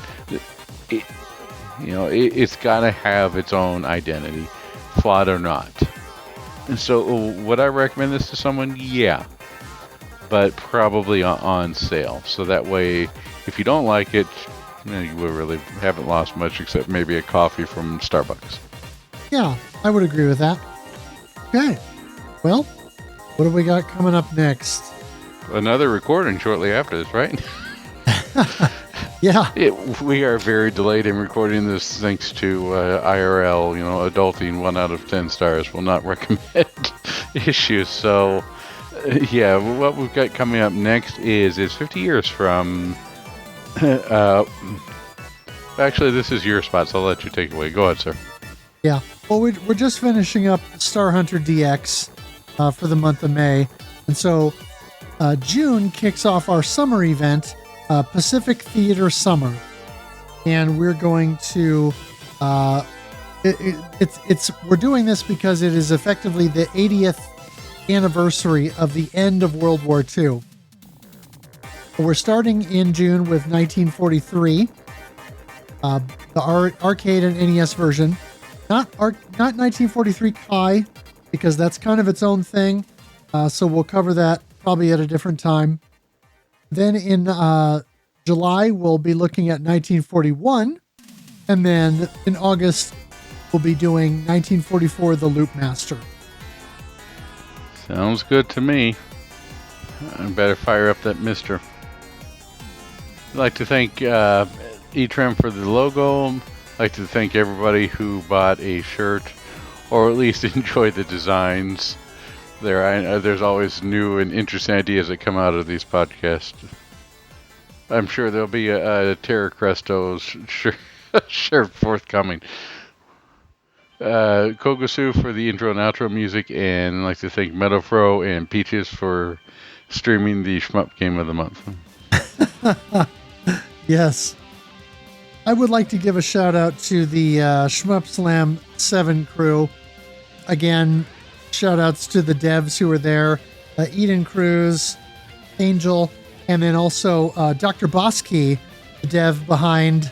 A: It's got to have its own identity, flawed or not. And so would I recommend this to someone? Yeah. But probably on sale. So that way, if you don't like it, you really haven't lost much except maybe a coffee from Starbucks.
B: Yeah, I would agree with that. Okay. Well, what have we got coming up next?
A: Another recording shortly after this, right?
B: Yeah.
A: We are very delayed in recording this thanks to IRL, adulting 1 out of 10 stars will not recommend issues. So, yeah, what we've got coming up next is 50 years from... actually, this is your spot, so I'll let you take it away. Go ahead, sir.
B: Yeah. Well, we're just finishing up Star Hunter DX for the month of May. And so June kicks off our summer event, Pacific Theater Summer. And we're going to... we're doing this because it is effectively the 80th anniversary of the end of World War II. We're starting in June with 1943, the arcade and NES version. Not 1943 Kai, because that's kind of its own thing. So we'll cover that probably at a different time. Then in July, we'll be looking at 1941. And then in August, we'll be doing 1944 The Loop Master.
A: Sounds good to me. I better fire up that mister. I'd like to thank eTrem for the logo. I'd like to thank everybody who bought a shirt or at least enjoyed the designs. There's always new and interesting ideas that come out of these podcasts. I'm sure there'll be a Terra Cresto's shirt forthcoming. Kogosu for the intro and outro music, and I'd like to thank MetalFRO and Peaches for streaming the Shmup Game of the Month.
B: Yes. I would like to give a shout out to the Shmup Slam 7 crew. Again, shout outs to the devs who were there, Eden Cruz, Angel, and then also Dr. Bosky, the dev behind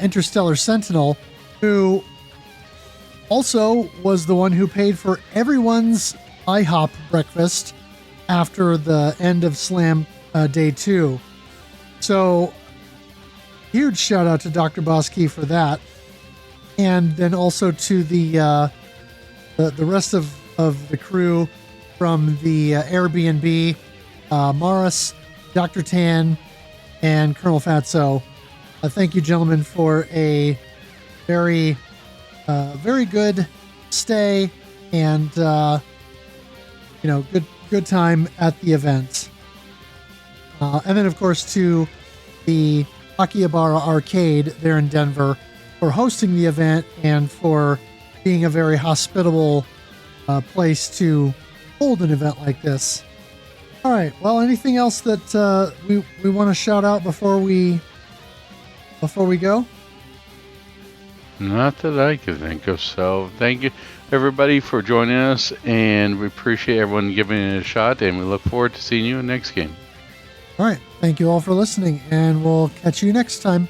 B: Interstellar Sentinel, who also was the one who paid for everyone's IHOP breakfast after the end of Slam Day 2. So, huge shout out to Dr. Bosky for that. And then also to the rest of the crew from the Airbnb, Morris, Dr. Tan, and Colonel Fatso. Thank you, gentlemen, for a very good stay and good time at the event. And then, of course, to the Akihabara Arcade there in Denver for hosting the event and for being a very hospitable place to hold an event like this. All right. Well, anything else that we want to shout out before we go?
A: Not that I can think of. So thank you, everybody, for joining us, and we appreciate everyone giving it a shot, and we look forward to seeing you in the next game.
B: All right. Thank you all for listening, and we'll catch you next time.